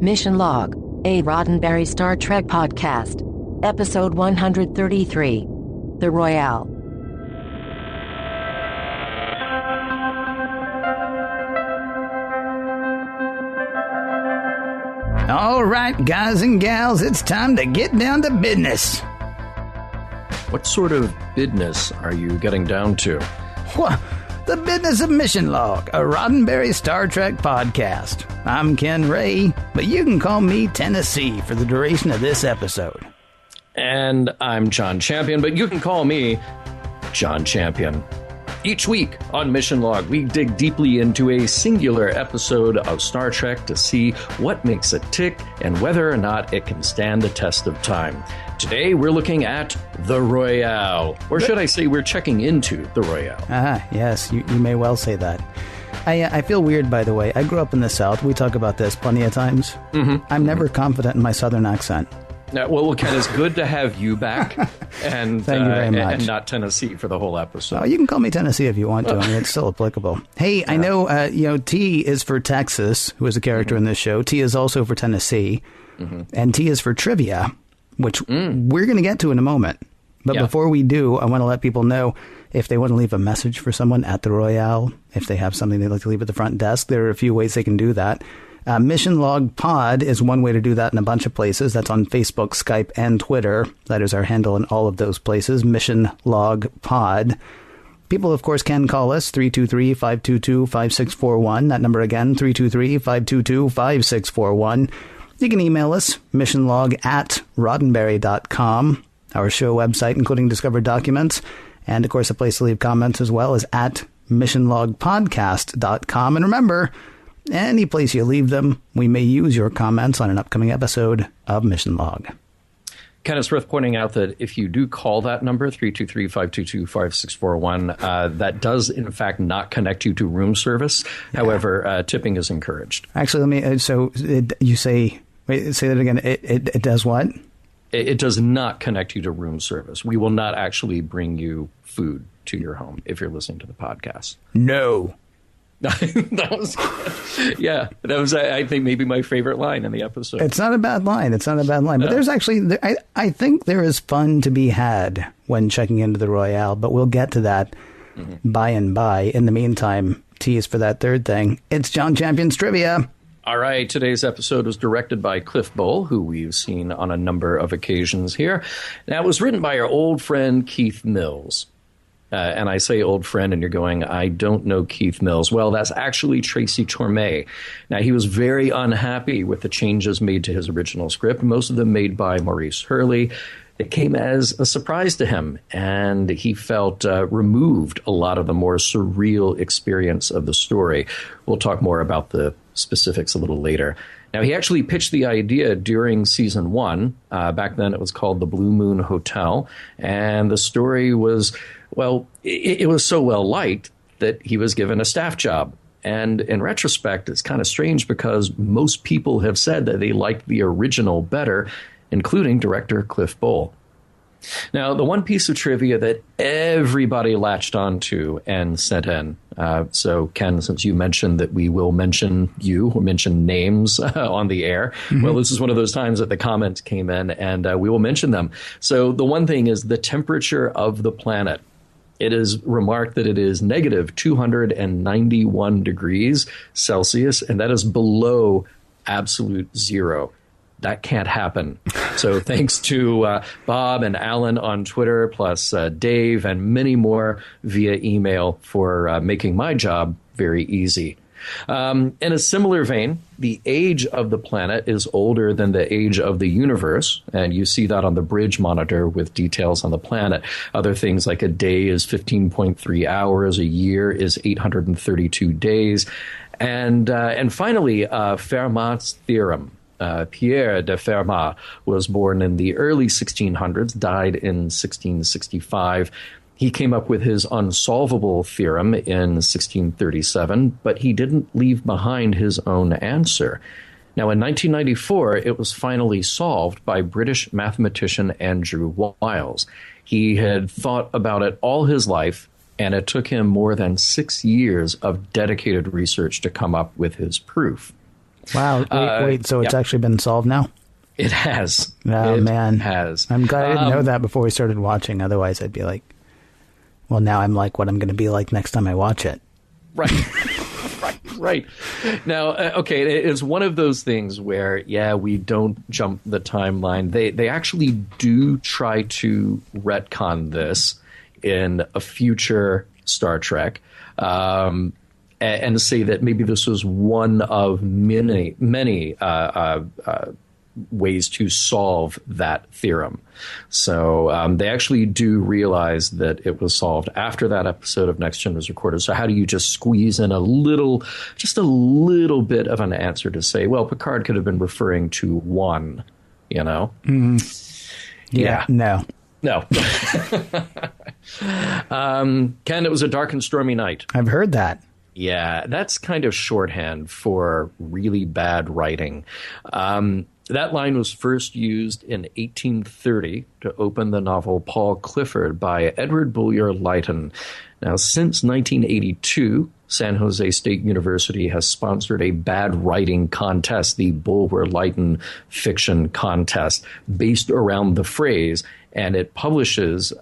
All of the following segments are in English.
Mission Log, a Roddenberry Star Trek podcast. Episode 133, The Royale. All right, guys and gals, it's time to get down to business. What sort of business are you getting down to? What? The business of Mission Log, a Roddenberry Star Trek podcast. I'm Ken Ray, but you can call me Tennessee for the duration of this episode. And I'm John Champion, but you can call me John Champion. Each week on Mission Log, we dig deeply into a singular episode of Star Trek to see what makes it tick and whether or not it can stand the test of time. Today, we're looking at The Royale. Or should I say we're checking into The Royale. Yes, you may well say that. I feel weird, by the way. I grew up in the South. We talk about this plenty of times. I'm never confident in my Southern accent. Well, Ken, it's good to have you back, and Thank you very much. And not Tennessee for the whole episode. Oh, you can call me Tennessee if you want to. I mean, it's still applicable. Hey, I know, T is for Texas, who is a character in this show. T is also for Tennessee, and T is for trivia, which we're going to get to in a moment. But before we do, I want to let people know if they want to leave a message for someone at the Royale, if they have something they'd like to leave at the front desk, there are a few ways they can do that. Mission Log Pod is one way to do that in a bunch of places. That's on Facebook, Skype, and Twitter. That is our handle in all of those places, Mission Log Pod. People, of course, can call us, 323-522-5641. That number again, 323-522-5641. You can email us, missionlog@roddenberry.com. Our show website, including discovered documents. And, of course, a place to leave comments as well is at missionlogpodcast.com. And remember, any place you leave them, we may use your comments on an upcoming episode of Mission Log. Ken, it's worth pointing out that if you do call that number, 323-522-5641, that does, in fact, not connect you to room service. Yeah. However, tipping is encouraged. Actually, let me, you say, wait, say that again. It does what? It does not connect you to room service. We will not actually bring you food to your home if you're listening to the podcast. No. That was, I think, maybe my favorite line in the episode. It's not a bad line. But there's actually, I think there is fun to be had when checking into the Royale, but we'll get to that by and by. In the meantime, tease for that third thing. It's John Champion's Trivia. All right, today's episode was directed by Cliff Bole, who we've seen on a number of occasions here. Now, it was written by our old friend Keith Mills. And I say old friend, and you're going, I don't know Keith Mills. Well, that's actually Tracy Torme. Now, he was very unhappy with the changes made to his original script, most of them made by Maurice Hurley. It came as a surprise to him, and he felt removed a lot of the more surreal experience of the story. We'll talk more about the specifics a little later. Now, he actually pitched the idea during season 1. Back then, it was called The Blue Moon Hotel, and the story was... Well, it was so well liked that he was given a staff job. And in retrospect, it's kind of strange because most people have said that they liked the original better, including director Cliff Bole. Now, the one piece of trivia that everybody latched onto and sent in. So, Ken, since you mentioned that we will mention you or mention names on the air, well, this is one of those times that the comments came in and we will mention them. So the one thing is the temperature of the planet. It is remarked that it is negative 291 degrees Celsius, and that is below absolute zero. That can't happen. So thanks to Bob and Alan on Twitter, plus Dave and many more via email for making my job very easy. In a similar vein, the age of the planet is older than the age of the universe, and you see that on the bridge monitor with details on the planet. Other things like a day is 15.3 hours, a year is 832 days, and finally, Fermat's theorem. Pierre de Fermat was born in the early 1600s, died in 1665. He came up with his unsolvable theorem in 1637, but he didn't leave behind his own answer. Now, in 1994, it was finally solved by British mathematician Andrew Wiles. He had thought about it all his life, and it took him more than 6 years of dedicated research to come up with his proof. Wow. Wait. So it's actually been solved now? It has. Oh, man. It has. I'm glad I didn't know that before we started watching. Otherwise, I'd be like, well, now I'm like what I'm going to be like next time I watch it. Right. Right. Now, okay, it's one of those things where, we don't jump the timeline. They actually do try to retcon this in a future Star Trek, and say that maybe this was one of many ways to solve that theorem. So they actually do realize that it was solved after that episode of Next Gen was recorded. So how do you just squeeze in just a little bit of an answer to say, well, Picard could have been referring to one, you know? Mm-hmm. Yeah. No. Ken, it was a dark and stormy night. I've heard that. Yeah, that's kind of shorthand for really bad writing. That line was first used in 1830 to open the novel Paul Clifford by Edward Bulwer Lytton. Now, since 1982, San Jose State University has sponsored a bad writing contest, the Bulwer Lytton Fiction Contest, based around the phrase, and it publishes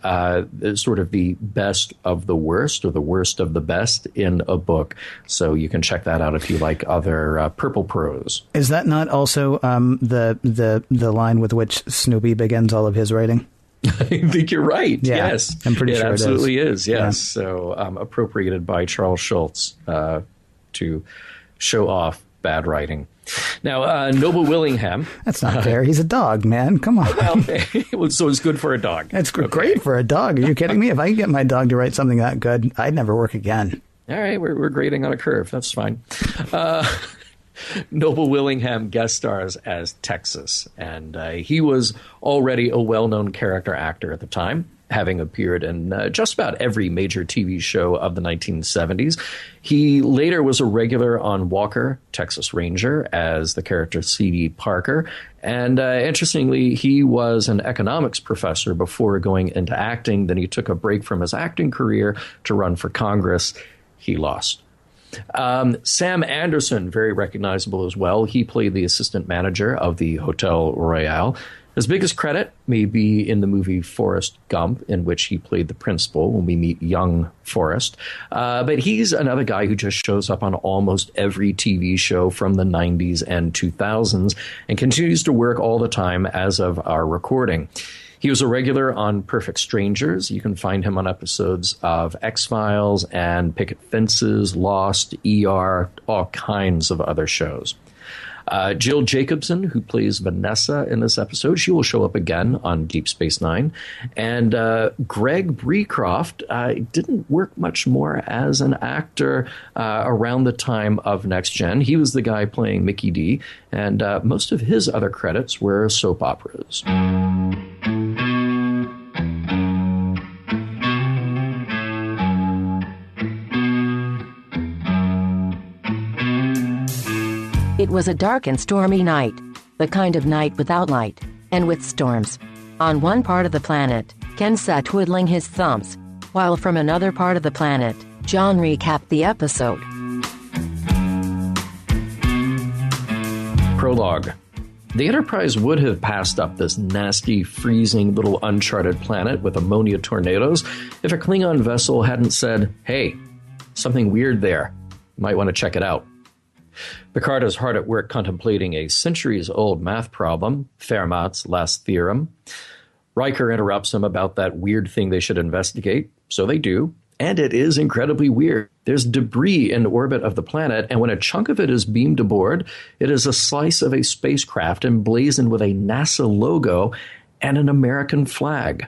sort of the best of the worst or the worst of the best in a book. So you can check that out if you like other purple prose. Is that not also the line with which Snoopy begins all of his writing? I think you're right. Yeah, yes, I'm pretty sure it absolutely is. Yes, Yeah. So appropriated by Charles Schultz to show off bad writing. Now, Noble Willingham. That's not fair. He's a dog, man. Come on. Well, so it's good for a dog. It's great for a dog. Are you kidding me? If I can get my dog to write something that good, I'd never work again. All right, we're grading on a curve. That's fine. Noble Willingham guest stars as Texas, and he was already a well-known character actor at the time, having appeared in just about every major TV show of the 1970s. He later was a regular on Walker, Texas Ranger, as the character C.D. Parker. And interestingly, he was an economics professor before going into acting. Then he took a break from his acting career to run for Congress. He lost. Sam Anderson, very recognizable as well. He played the assistant manager of the Hotel Royale. His biggest credit may be in the movie Forrest Gump, in which he played the principal when we meet young Forrest. But he's another guy who just shows up on almost every TV show from the 90s and 2000s and continues to work all the time as of our recording. He was a regular on Perfect Strangers. You can find him on episodes of X-Files and Picket Fences, Lost, ER, all kinds of other shows. Jill Jacobson, who plays Vanessa in this episode, she will show up again on Deep Space Nine. And Greg Breecroft didn't work much more as an actor around the time of Next Gen. He was the guy playing Mickey D, and most of his other credits were soap operas. It was a dark and stormy night, the kind of night without light, and with storms. On one part of the planet, Ken sat twiddling his thumbs, while from another part of the planet, John recapped the episode. Prologue. The Enterprise would have passed up this nasty, freezing little uncharted planet with ammonia tornadoes if a Klingon vessel hadn't said, "Hey, something weird there. You might want to check it out." Picard is hard at work contemplating a centuries-old math problem, Fermat's last theorem. Riker interrupts him about that weird thing they should investigate, so they do, and it is incredibly weird. There's debris in orbit of the planet, and when a chunk of it is beamed aboard, it is a slice of a spacecraft emblazoned with a NASA logo and an American flag.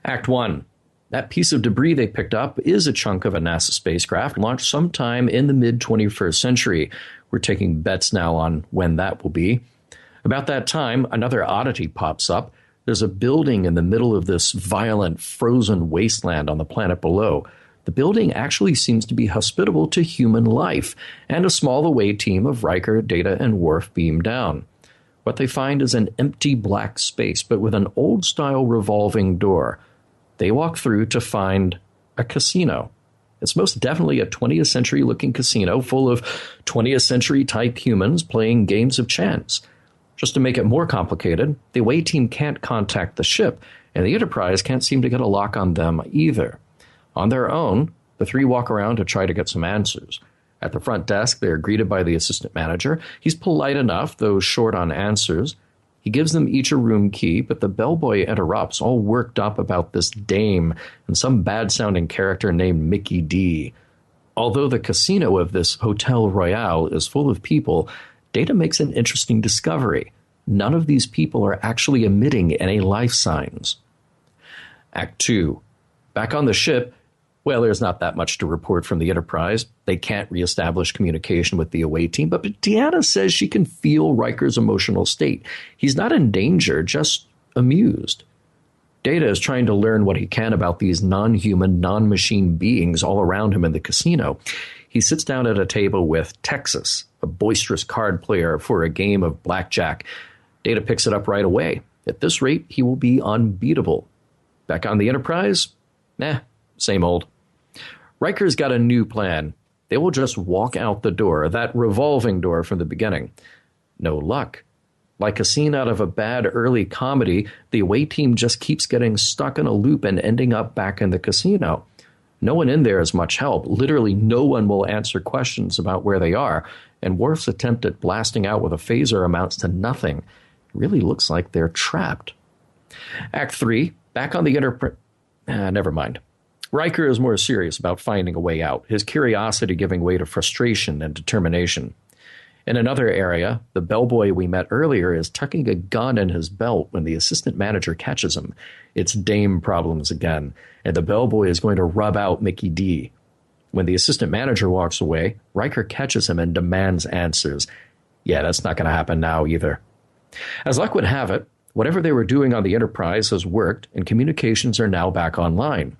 Act 1. That piece of debris they picked up is a chunk of a NASA spacecraft launched sometime in the mid-21st century. We're taking bets now on when that will be. About that time, another oddity pops up. There's a building in the middle of this violent, frozen wasteland on the planet below. The building actually seems to be hospitable to human life, and a small away team of Riker, Data, and Worf beam down. What they find is an empty black space, but with an old-style revolving door. They walk through to find a casino. It's most definitely a 20th century looking casino full of 20th century type humans playing games of chance. Just to make it more complicated, the away team can't contact the ship, and the Enterprise can't seem to get a lock on them either. On their own, the three walk around to try to get some answers. At the front desk, they are greeted by the assistant manager. He's polite enough, though short on answers. He gives them each a room key, but the bellboy interrupts, all worked up about this dame and some bad-sounding character named Mickey D. Although the casino of this Hotel Royale is full of people, Data makes an interesting discovery. None of these people are actually emitting any life signs. Act 2. Back on the ship, well, there's not that much to report from the Enterprise. They can't reestablish communication with the away team, but Deanna says she can feel Riker's emotional state. He's not in danger, just amused. Data is trying to learn what he can about these non-human, non-machine beings all around him in the casino. He sits down at a table with Texas, a boisterous card player, for a game of blackjack. Data picks it up right away. At this rate, he will be unbeatable. Back on the Enterprise? Same old. Riker's got a new plan. They will just walk out the door, that revolving door from the beginning. No luck. Like a scene out of a bad early comedy, the away team just keeps getting stuck in a loop and ending up back in the casino. No one in there is much help. Literally no one will answer questions about where they are, and Worf's attempt at blasting out with a phaser amounts to nothing. It really looks like they're trapped. Act 3, back on the never mind. Riker is more serious about finding a way out, his curiosity giving way to frustration and determination. In another area, the bellboy we met earlier is tucking a gun in his belt when the assistant manager catches him. It's dame problems again, and the bellboy is going to rub out Mickey D. When the assistant manager walks away, Riker catches him and demands answers. Yeah, that's not going to happen now either. As luck would have it, whatever they were doing on the Enterprise has worked, and communications are now back online.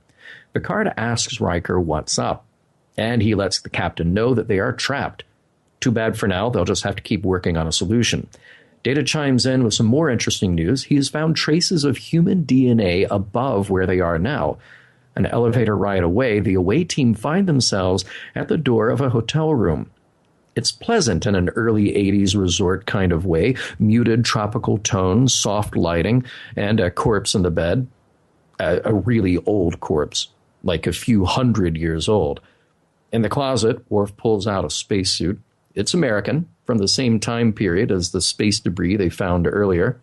Picard asks Riker what's up, and he lets the captain know that they are trapped. Too bad for now, they'll just have to keep working on a solution. Data chimes in with some more interesting news. He has found traces of human DNA above where they are now. An elevator ride away, the away team find themselves at the door of a hotel room. It's pleasant in an early 80s resort kind of way, muted tropical tones, soft lighting, and a corpse in the bed. A really old corpse, like a few hundred years old. In the closet, Worf pulls out a spacesuit. It's American, from the same time period as the space debris they found earlier.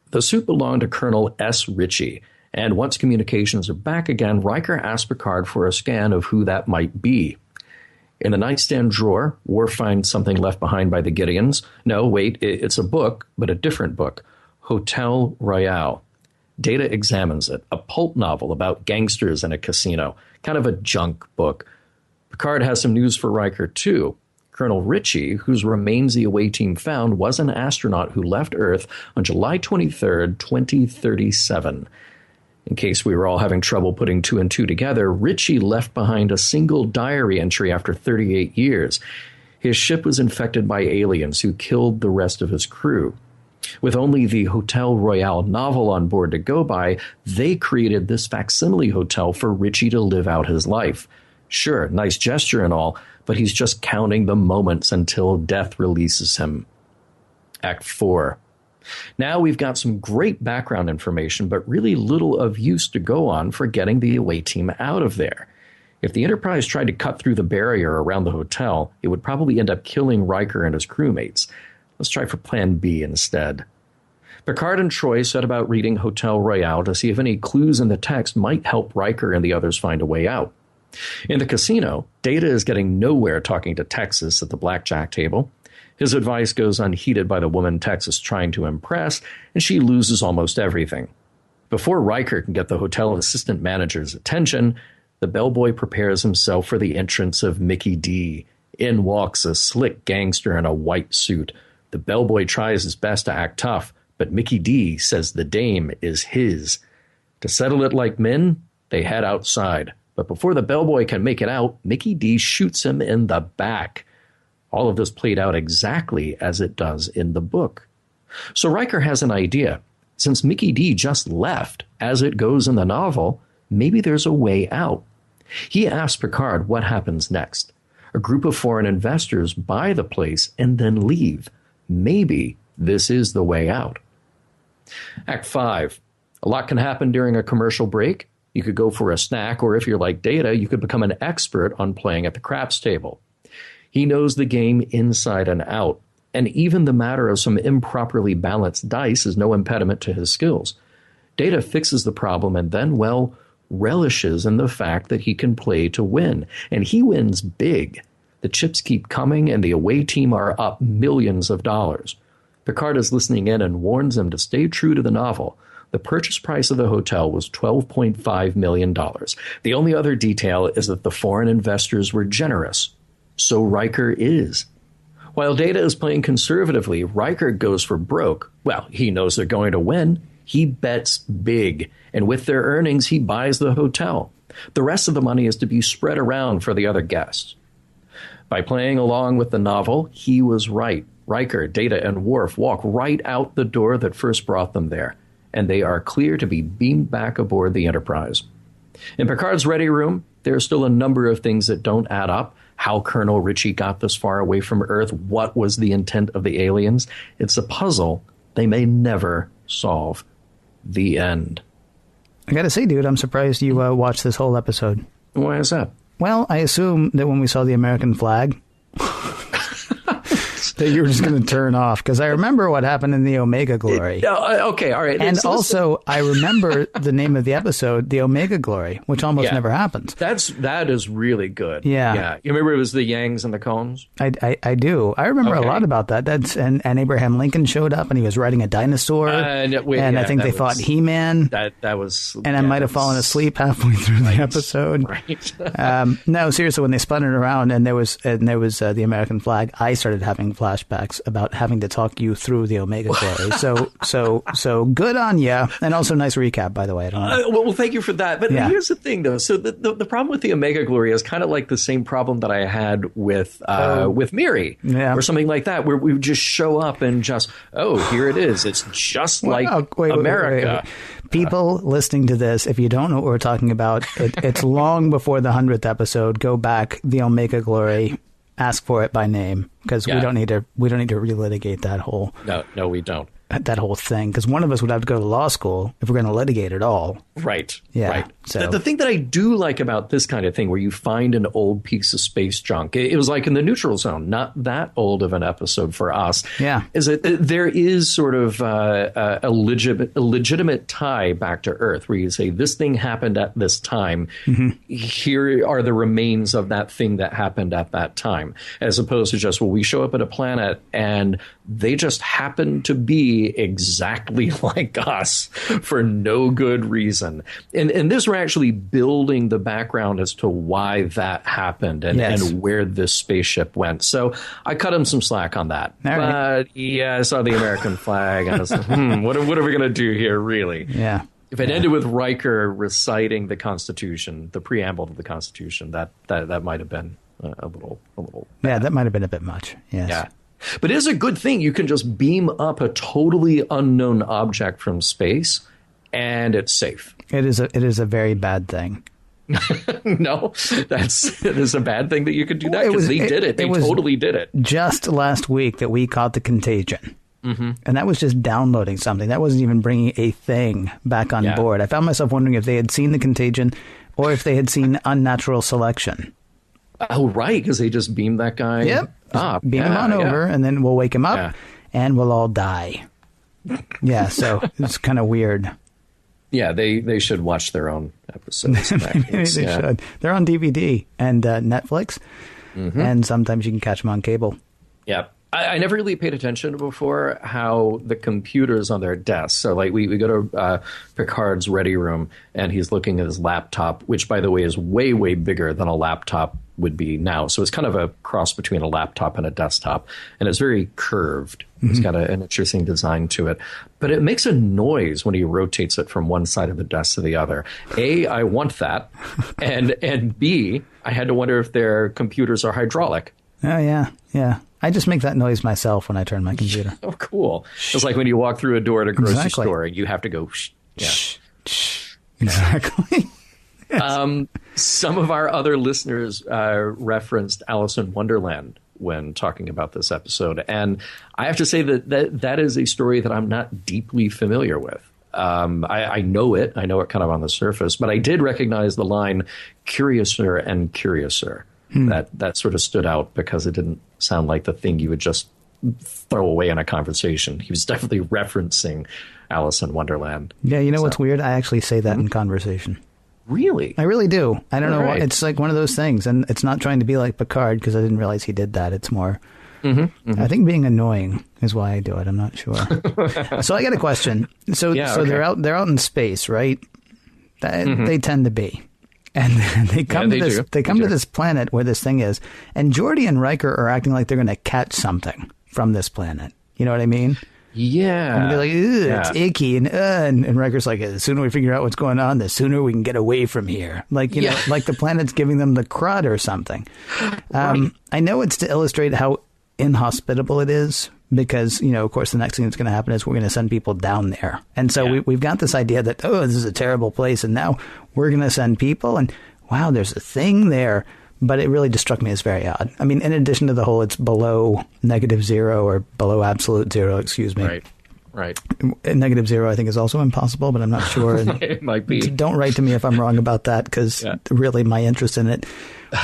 The suit belonged to Colonel S. Ritchie, and once communications are back again, Riker asks Picard for a scan of who that might be. In the nightstand drawer, Worf finds something left behind by the Gideons. No, wait, it's a book, but a different book. Hotel Royale. Data examines it, a pulp novel about gangsters in a casino, kind of a junk book. Picard has some news for Riker, too. Colonel Ritchie, whose remains the away team found, was an astronaut who left Earth on July 23rd, 2037. In case we were all having trouble putting two and two together, Ritchie left behind a single diary entry after 38 years. His ship was infected by aliens who killed the rest of his crew. With only the Hotel Royale novel on board to go by, they created this facsimile hotel for Ritchie to live out his life. Sure, nice gesture and all, but he's just counting the moments until death releases him. Act 4. Now we've got some great background information, but really little of use to go on for getting the away team out of there. If the Enterprise tried to cut through the barrier around the hotel, it would probably end up killing Riker and his crewmates. Let's try for Plan B instead. Picard and Troy set about reading Hotel Royale to see if any clues in the text might help Riker and the others find a way out. In the casino, Data is getting nowhere talking to Texas at the blackjack table. His advice goes unheeded by the woman Texas trying to impress, and she loses almost everything. Before Riker can get the hotel assistant manager's attention, the bellboy prepares himself for the entrance of Mickey D. In walks a slick gangster in a white suit. The bellboy tries his best to act tough, but Mickey D says the dame is his. To settle it like men, they head outside. But before the bellboy can make it out, Mickey D shoots him in the back. All of this played out exactly as it does in the book. So Riker has an idea. Since Mickey D just left, as it goes in the novel, maybe there's a way out. He asks Picard what happens next. A group of foreign investors buy the place and then leave. Maybe this is the way out. Act 5. A lot can happen during a commercial break. You could go for a snack, or if you're like Data, you could become an expert on playing at the craps table. He knows the game inside and out, and even the matter of some improperly balanced dice is no impediment to his skills. Data fixes the problem and then, well, relishes in the fact that he can play to win, and he wins big. The chips keep coming, and the away team are up millions of dollars. Picard is listening in and warns him to stay true to the novel. The purchase price of the hotel was $12.5 million. The only other detail is that the foreign investors were generous. So Riker is. While Data is playing conservatively, Riker goes for broke. Well, he knows they're going to win. He bets big, and with their earnings, he buys the hotel. The rest of the money is to be spread around for the other guests. By playing along with the novel, he was right. Riker, Data, and Worf walk right out the door that first brought them there, and they are clear to be beamed back aboard the Enterprise. In Picard's ready room, there are still a number of things that don't add up. How Colonel Ritchie got this far away from Earth, what was the intent of the aliens? It's a puzzle they may never solve. The end. I gotta say, dude, I'm surprised you watched this whole episode. Why is that? Well, I assume that when we saw the American flag, that you were just going to turn off, because I remember what happened in the Omega Glory. Okay, all right. And also, I remember the name of the episode, the Omega Glory, which almost never happens. That is really good. Yeah. You remember it was the Yangs and the Cones? I do. I remember a lot about that. And Abraham Lincoln showed up, and he was riding a dinosaur. And I think they fought He-Man. That was. And I might have fallen asleep halfway through the episode. Right. No, seriously, when they spun it around and there was the American flag, I started having flashbacks about having to talk you through the Omega Glory. So good on you. And also nice recap, by the way. I don't know. Well, thank you for that. But here's the thing, though. So the problem with the Omega Glory is kind of like the same problem that I had with Miri or something like that, where we would just show up and just, here it is. It's just like America. Wait. People listening to this, if you don't know what we're talking about, it's long before the 100th episode. Go back, the Omega Glory. Ask for it by name, because we don't need to relitigate that whole. No, we don't. That whole thing, because one of us would have to go to law school if we're going to litigate it all. Right. Yeah. Right. So the thing that I do like about this kind of thing, where you find an old piece of space junk, it was like in the Neutral Zone, not that old of an episode for us. Yeah. Is that there is sort of a legitimate tie back to Earth, where you say this thing happened at this time. Mm-hmm. Here are the remains of that thing that happened at that time, as opposed to just, we show up at a planet and they just happen to be exactly like us for no good reason. And this, we're actually building the background as to why that happened and where this spaceship went. So I cut him some slack on that. But I saw the American flag and I was like, what are we going to do here, really? Yeah. If it ended with Riker reciting the Constitution, the preamble to the Constitution, that might have been a little bad. Yeah, that might have been a bit much. Yes. Yeah. But it is a good thing. You can just beam up a totally unknown object from space, and it's safe. It is a very bad thing. No, it is a bad thing that you could do that, because they did it. They totally did it. Just last week that we caught the Contagion. Mm-hmm. And that was just downloading something. That wasn't even bringing a thing back on board. I found myself wondering if they had seen the Contagion or if they had seen Unnatural Selection. Oh, right, because they just beamed that guy. Yep. Beam him on over, and then we'll wake him up, and we'll all die. Yeah, so it's kind of weird. Yeah, they should watch their own episodes. Maybe they should. They're on DVD and Netflix, and sometimes you can catch them on cable. Yeah. I never really paid attention before how the computers on their desks. So, like, we go to Picard's ready room, and he's looking at his laptop, which, by the way, is way, way bigger than a laptop would be now. So it's kind of a cross between a laptop and a desktop, and it's very curved. Mm-hmm. It's got an interesting design to it. But it makes a noise when he rotates it from one side of the desk to the other. A, I want that. and B, I had to wonder if their computers are hydraulic. Oh, yeah. Yeah. I just make that noise myself when I turn my computer. Oh, cool. It's like when you walk through a door at a grocery store, you have to go, shh. Yeah. Shh. Exactly. Some of our other listeners referenced Alice in Wonderland when talking about this episode. And I have to say that is a story that I'm not deeply familiar with. I know it. I know it kind of on the surface. But I did recognize the line, curiouser and curiouser. That sort of stood out because it didn't sound like the thing you would just throw away in a conversation. He was definitely referencing Alice in Wonderland. Yeah, you know what's weird? I actually say that in conversation. Really? I really do. I don't know. Right. It's like one of those things. And it's not trying to be like Picard because I didn't realize he did that. It's more, I think being annoying is why I do it. I'm not sure. So I got a question. So they're out in space, right? They tend to be. And they come to this planet where this thing is. And Geordi and Riker are acting like they're going to catch something from this planet. You know what I mean? Yeah. And they're like, it's icky. And Riker's like, the sooner we figure out what's going on, the sooner we can get away from here. Like, you know, like the planet's giving them the crud or something. Right. I know it's to illustrate how inhospitable it is because, you know, of course, the next thing that's going to happen is we're going to send people down there. And so we've got this idea that, this is a terrible place. And now we're going to send people. And wow, there's a thing there. But it really just struck me as very odd. I mean, in addition to the whole it's below -0 or below absolute zero, excuse me. Right. -0, I think, is also impossible, but I'm not sure. And it might be. Don't write to me if I'm wrong about that, because really my interest in it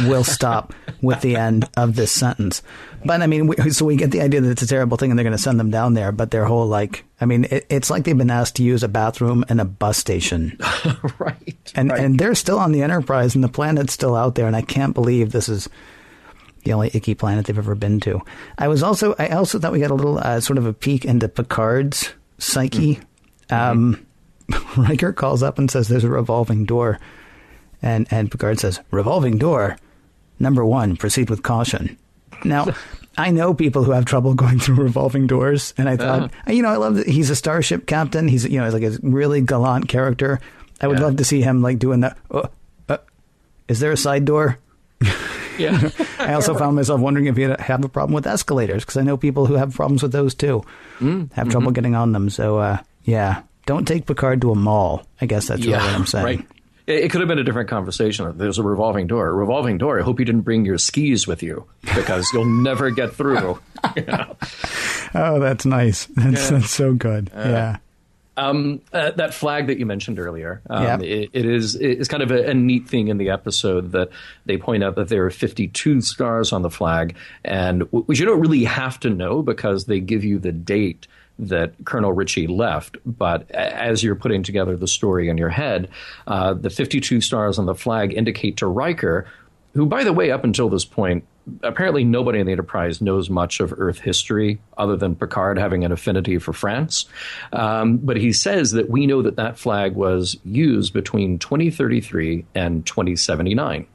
will stop with the end of this sentence. But I mean, so we get the idea that it's a terrible thing and they're going to send them down there. But their whole it's like they've been asked to use a bathroom and a bus station. Right. And they're still on the Enterprise and the planet's still out there. And I can't believe this is the only icky planet they've ever been to. I also thought we got a little sort of a peek into Picard's psyche. Riker calls up and says there's a revolving door. And Picard says, revolving door. Number 1, proceed with caution. Now, I know people who have trouble going through revolving doors. And I thought, I love that he's a starship captain. He's, he's like a really gallant character. I would love to see him like doing that. Is there a side door? Yeah. I also found myself wondering if he'd have a problem with escalators, because I know people who have problems with those too. Have trouble getting on them. So, don't take Picard to a mall. I guess that's really what I'm saying. Right. It could have been a different conversation. There's a revolving door. A revolving door. I hope you didn't bring your skis with you, because you'll never get through. Oh, that's nice. That's so good. That flag that you mentioned earlier, it's kind of a neat thing in the episode that they point out that there are 52 stars on the flag, and which you don't really have to know because they give you the date that Colonel Ritchie left. But as you're putting together the story in your head, the 52 stars on the flag indicate to Riker, who, by the way, up until this point, apparently nobody in the Enterprise knows much of Earth history other than Picard having an affinity for France. But he says that we know that flag was used between 2033 and 2079.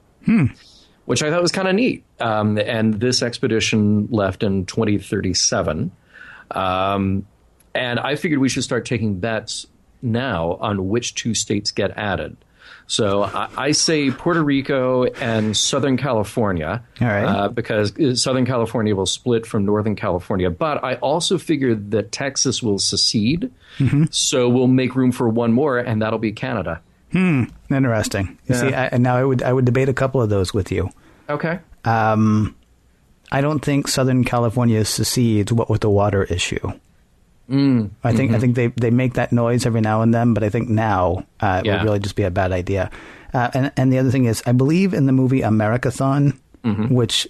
Which I thought was kind of neat. And this expedition left in 2037. And I figured we should start taking bets now on which 2 states get added. So I say Puerto Rico and Southern California, all right. Because Southern California will split from Northern California. But I also figured that Texas will secede, so we'll make room for one more, and that'll be Canada. Interesting. You see, I would debate a couple of those with you. Okay. I don't think Southern California secedes, what with the water issue. I think they make that noise every now and then, but I think now it would really just be a bad idea. And the other thing is, I believe in the movie Americathon, which,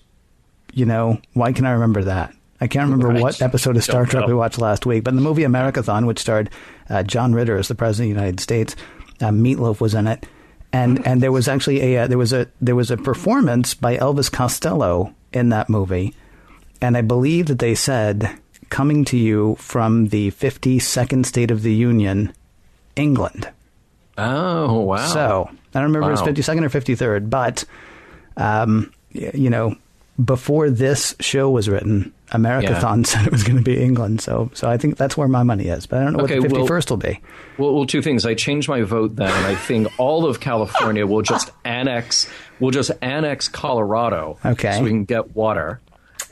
why can I remember that? I can't remember what episode of Star Trek we watched last week, but in the movie Americathon, which starred John Ritter as the President of the United States, Meatloaf was in it, and there was actually there was a performance by Elvis Costello in that movie, and I believe that they said, coming to you from the 52nd state of the Union, England. Oh, wow. So, I don't remember if it was 52nd or 53rd, but, before this show was written, Americathon said it was going to be England. So I think that's where my money is, but I don't know what the 51st will be. Well, 2 things. I changed my vote then, and I think all of California will just annex Colorado, okay, so we can get water.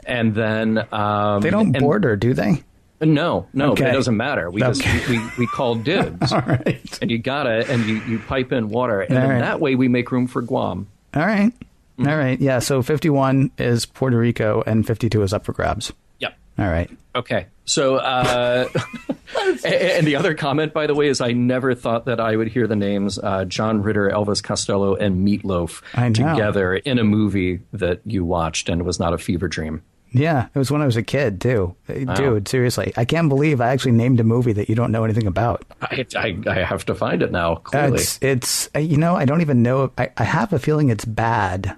And then they don't border, do they? No, Okay. but it doesn't matter. We just we call dibs. All right. And you you pipe in water, and then that way we make room for Guam. All right. All right. Yeah. So 51 is Puerto Rico, and 52 is up for grabs. Yep. All right. Okay. So, and the other comment, by the way, is I never thought that I would hear the names John Ritter, Elvis Costello, and Meatloaf together in a movie that you watched, and it was not a fever dream. Yeah, it was when I was a kid, too. Wow. Dude, seriously. I can't believe I actually named a movie that you don't know anything about. I have to find it now, clearly. It's I don't even know. I have a feeling it's bad,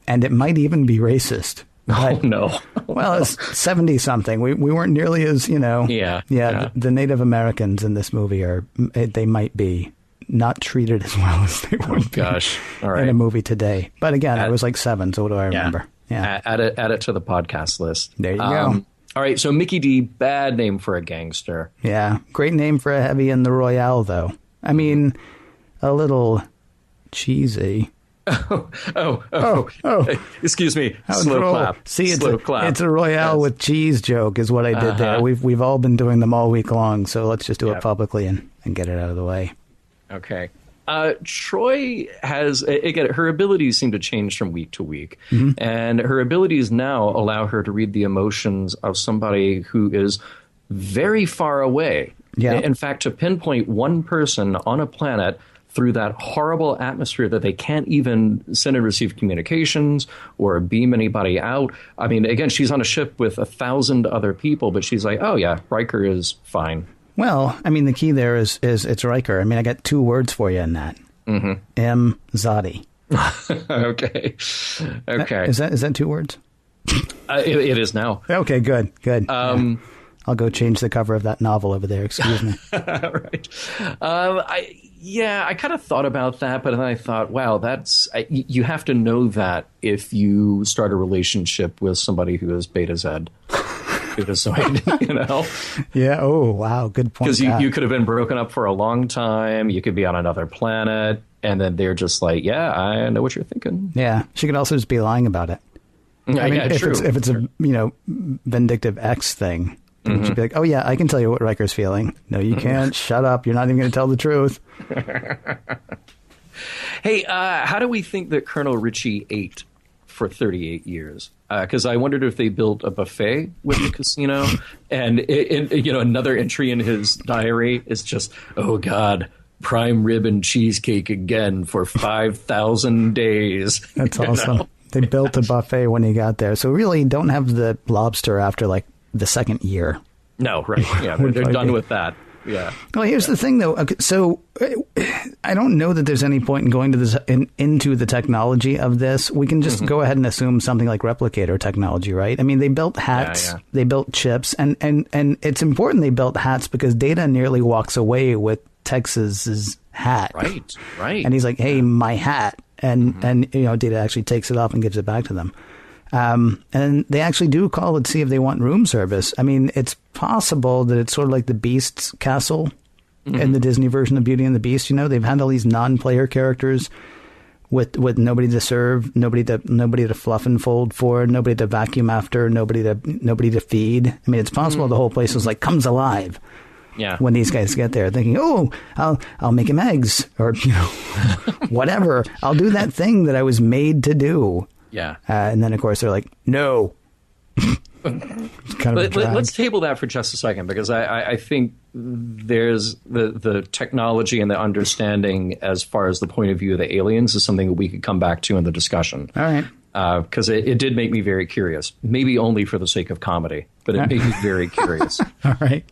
and it might even be racist. Oh, no. Well, it's 70-something. We weren't nearly as, Yeah. The Native Americans in this movie they might be not treated as well as they would be All right. in a movie today. But again, I was like 7, so what do I remember? Yeah. Add it to the podcast list. There you go. All right, so Mickey D, bad name for a gangster. Yeah, great name for a heavy in the Royale, though. I mean, a little cheesy. Oh. Excuse me. Slow clap. See, Slow clap. It's a Royale with cheese joke is what I did there. We've all been doing them all week long, so let's just do it publicly and get it out of the way. Okay. Troy has, again, her abilities seem to change from week to week. Mm-hmm. And her abilities now allow her to read the emotions of somebody who is very far away. Yeah. In fact, to pinpoint one person on a planet through that horrible atmosphere that they can't even send and receive communications or beam anybody out. I mean, again, she's on a ship with 1,000 other people, but she's like, oh, yeah, Riker is fine. Well, I mean, the key there is it's Riker. I mean, I got 2 words for you in that. Mm-hmm. M. Zadi. Okay. Is that 2 words? It is now. Okay, good. I'll go change the cover of that novel over there. Excuse me. Right. I kind of thought about that, but then I thought, wow, you have to know that if you start a relationship with somebody who is Beta Z. Yeah. Oh, wow. Good point. Because you could have been broken up for a long time. You could be on another planet. And then they're just like, yeah, I know what you're thinking. Yeah. She could also just be lying about it. I mean, if it's a, vindictive X thing, mm-hmm. She'd be like, oh, yeah, I can tell you what Riker's feeling. No, you can't. Shut up. You're not even going to tell the truth. Hey, how do we think that Colonel Ritchie ate for 38 years? Because I wondered if they built a buffet with the casino, and another entry in his diary is just, oh God, prime rib and cheesecake again for 5,000 days. That's awesome. They built a buffet when he got there, so really don't have the lobster after like the 2nd year. No, right? Yeah, they're done with that. Yeah. Well, here's the thing, though. Okay, so I don't know that there's any point in going to this into the technology of this. We can just go ahead and assume something like replicator technology, right? I mean, they built hats, they built chips, and it's important they built hats because Data nearly walks away with Texas's hat. Right. And he's like, "Hey, my hat," and Data actually takes it off and gives it back to them. And they actually do call and see if they want room service. I mean, it's possible that it's sort of like the Beast's castle in the Disney version of Beauty and the Beast. They've had all these non-player characters with nobody to serve, nobody to fluff and fold for, nobody to vacuum after, nobody to feed. I mean, it's possible the whole place was like comes alive. Yeah. When these guys get there, thinking, "Oh, I'll make him eggs," or whatever. I'll do that thing that I was made to do. Yeah. And then, of course, they're like, no. Let's table that for just a second, because I think there's the technology and the understanding as far as the point of view of the aliens is something that we could come back to in the discussion. All right. Because it did make me very curious, maybe only for the sake of comedy, but it made me very curious. All right.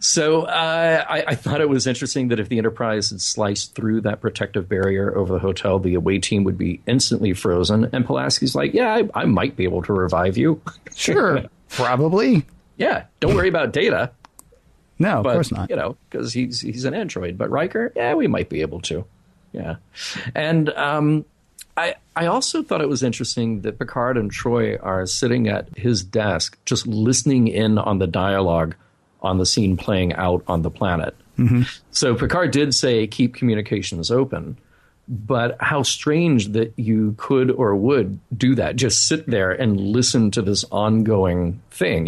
So I thought it was interesting that if the Enterprise had sliced through that protective barrier over the hotel, the away team would be instantly frozen. And Pulaski's like, yeah, I might be able to revive you. Sure, probably. Yeah, don't worry about Data. No, of course not. Because he's an android. But Riker, yeah, we might be able to. Yeah. And I also thought it was interesting that Picard and Troy are sitting at his desk just listening in on the dialogue on the scene playing out on the planet. Mm-hmm. So Picard did say, keep communications open. But how strange that you could or would do that, just sit there and listen to this ongoing thing.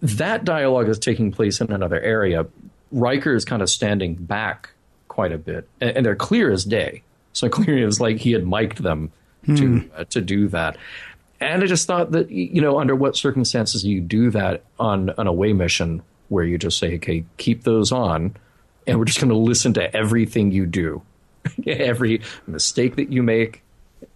That dialogue is taking place in another area. Riker is kind of standing back quite a bit, and they're clear as day. So clear as like he had mic'd them to do that. And I just thought that, under what circumstances you do that on an away mission where you just say, okay, keep those on, and we're just going to listen to everything you do. Every mistake that you make,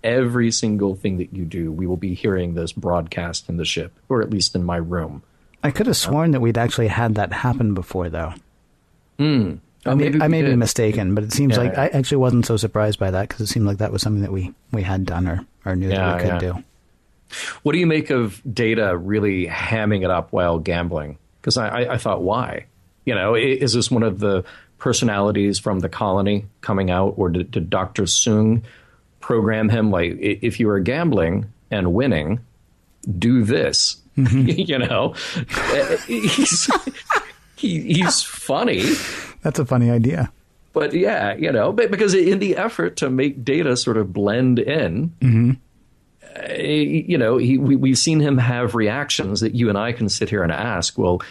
every single thing that you do, we will be hearing this broadcast in the ship, or at least in my room. I could have sworn that we'd actually had that happen before, though. Oh, I may be mistaken, but it seems like I actually wasn't so surprised by that because it seemed like that was something that we had done or knew that we could do. What do you make of Data really hamming it up while gambling? Because I thought, why? Is this one of the personalities from the colony coming out, or did Dr. Soong program him like, if you are gambling and winning, do this? He's funny. That's a funny idea. But because in the effort to make Data sort of blend in, we've seen him have reactions that you and I can sit here and ask, well,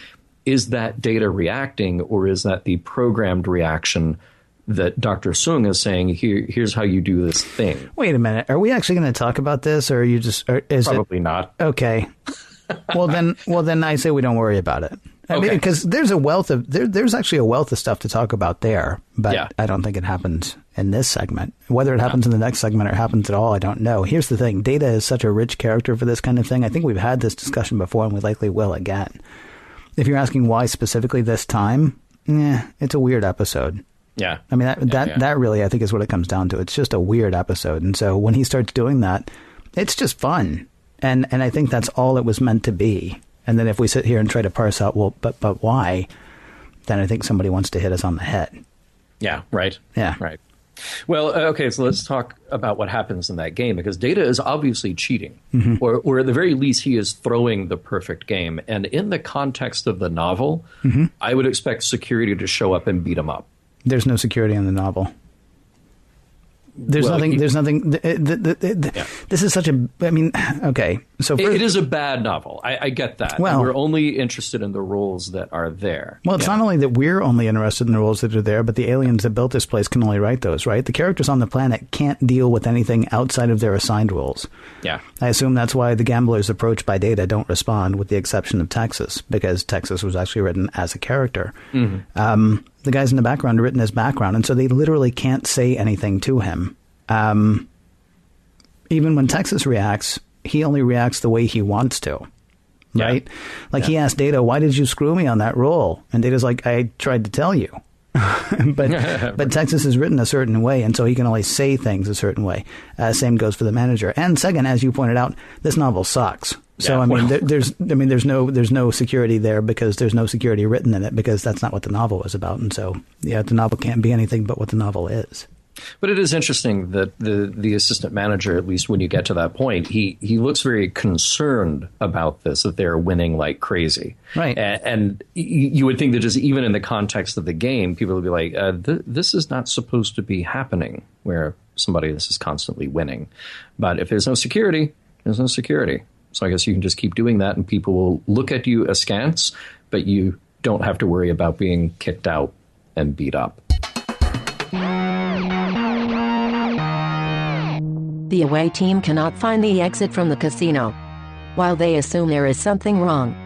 is that Data reacting, or is that the programmed reaction that Dr. Soong is saying, here's how you do this thing? Wait a minute. Are we actually going to talk about this, or are you just... Probably not. Okay. Well, then I say we don't worry about it. I mean, because there's a wealth of... There's actually a wealth of stuff to talk about there, but I don't think it happens in this segment. Whether it happens in the next segment or happens at all, I don't know. Here's the thing. Data is such a rich character for this kind of thing. I think we've had this discussion before, and we likely will again. If you're asking why specifically this time, it's a weird episode. Yeah. I mean, that really, I think, is what it comes down to. It's just a weird episode. And so when he starts doing that, it's just fun. And I think that's all it was meant to be. And then if we sit here and try to parse out, well, but why, then I think somebody wants to hit us on the head. Yeah, right. Yeah. Right. Well, okay, so let's talk about what happens in that game, because Data is obviously cheating, or at the very least, he is throwing the perfect game. And in the context of the novel, I would expect security to show up and beat him up. There's no security in the novel. There's nothing. This is such a. I mean, okay. So it is a bad novel. I get that. Well, we're only interested in the roles that are there. Well, it's not only that we're only interested in the roles that are there, but the aliens that built this place can only write those, right? The characters on the planet can't deal with anything outside of their assigned roles. Yeah. I assume that's why the gamblers approached by Data don't respond, with the exception of Texas, because Texas was actually written as a character. The guys in the background are written as background, and so they literally can't say anything to him. Even when Texas reacts, he only reacts the way he wants to, right? He asked Data, why did you screw me on that roll? And Data's like, I tried to tell you. but Texas is written a certain way, and so he can only say things a certain way. Same goes for the manager. And second, as you pointed out, this novel sucks. So I mean, there's no security there, because there's no security written in it, because that's not what the novel was about. And so the novel can't be anything but what the novel is. But it is interesting that the assistant manager, at least when you get to that point, he looks very concerned about this, that they're winning like crazy. Right. And you would think that just even in the context of the game, people would be like, this is not supposed to be happening, where somebody this is constantly winning. But if there's no security, there's no security. So I guess you can just keep doing that, and people will look at you askance, but you don't have to worry about being kicked out and beat up. The away team cannot find the exit from the casino. While they assume there is something wrong,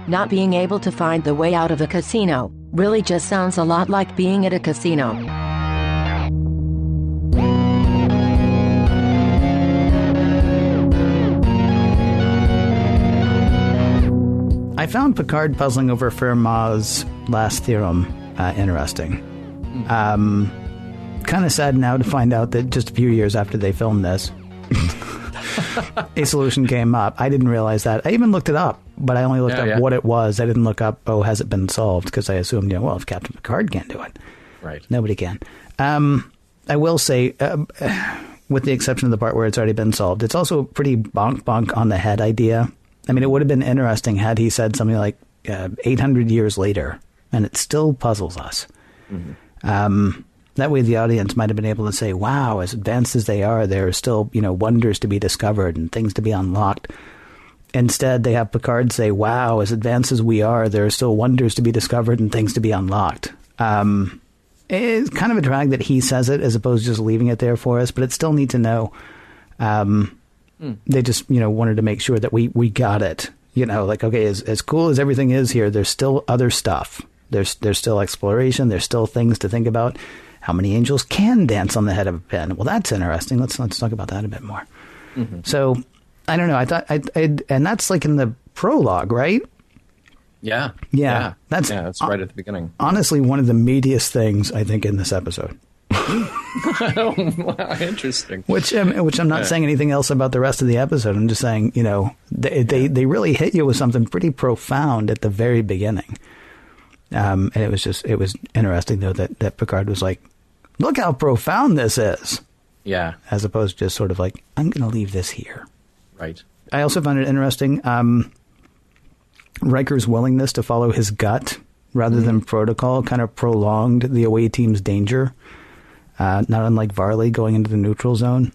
not being able to find the way out of a casino really just sounds a lot like being at a casino. I found Picard puzzling over Fermat's last theorem interesting. Kind of sad now to find out that just a few years after they filmed this, a solution came up. I didn't realize that. I even looked it up, but I only looked up what it was. I didn't look up, has it been solved? Because I assumed, well, if Captain Picard can't do it, right, nobody can. I will say, with the exception of the part where it's already been solved, it's also a pretty bonk on the head idea. I mean, it would have been interesting had he said something like 800 years later, and it still puzzles us. That way the audience might have been able to say, wow, as advanced as they are, there are still, wonders to be discovered and things to be unlocked. Instead, they have Picard say, wow, as advanced as we are, there are still wonders to be discovered and things to be unlocked. It's kind of a drag that he says it as opposed to just leaving it there for us, but it's still neat to know. They just, wanted to make sure that we got it. Okay, as cool as everything is here, there's still other stuff. There's still exploration. There's still things to think about. How many angels can dance on the head of a pin? Well, that's interesting. Let's talk about that a bit more. Mm-hmm. So, I don't know. I thought, and that's like in the prologue, right? Yeah. That's right at the beginning. Honestly, one of the meatiest things I think in this episode. Wow, interesting. Which I'm not saying anything else about the rest of the episode. I'm just saying, they really hit you with something pretty profound at the very beginning. And it was interesting though that Picard was like, look how profound this is. Yeah. As opposed to just sort of like, I'm going to leave this here. Right. I also found it interesting, Riker's willingness to follow his gut rather than protocol kind of prolonged the away team's danger. Not unlike Varley going into the neutral zone.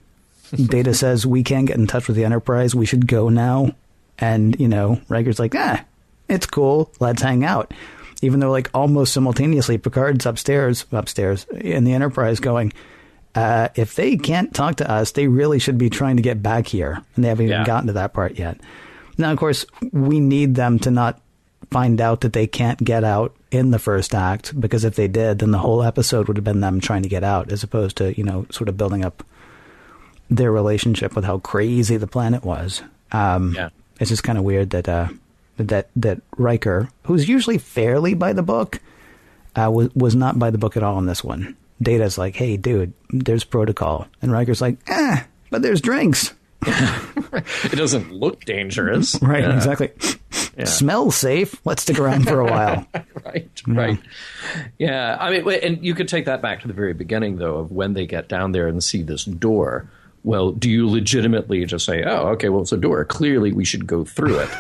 Data says, we can't get in touch with the Enterprise. We should go now. And, Riker's like, it's cool. Let's hang out. Even though, like, almost simultaneously, Picard's upstairs in the Enterprise going, if they can't talk to us, they really should be trying to get back here. And they haven't even gotten to that part yet. Now, of course, we need them to not find out that they can't get out in the first act, because if they did, then the whole episode would have been them trying to get out, as opposed to, sort of building up their relationship with how crazy the planet was. It's just kind of weird that Riker, who's usually fairly by the book, was not by the book at all in this one. Data's like, hey, dude, there's protocol. And Riker's like, but there's drinks. It doesn't look dangerous. Right, exactly. Yeah. Smells safe. Let's stick around for a while. Right. Yeah, I mean, and you could take that back to the very beginning, though, of when they get down there and see this door. Well, do you legitimately just say, oh, okay, well, it's a door. Clearly, we should go through it,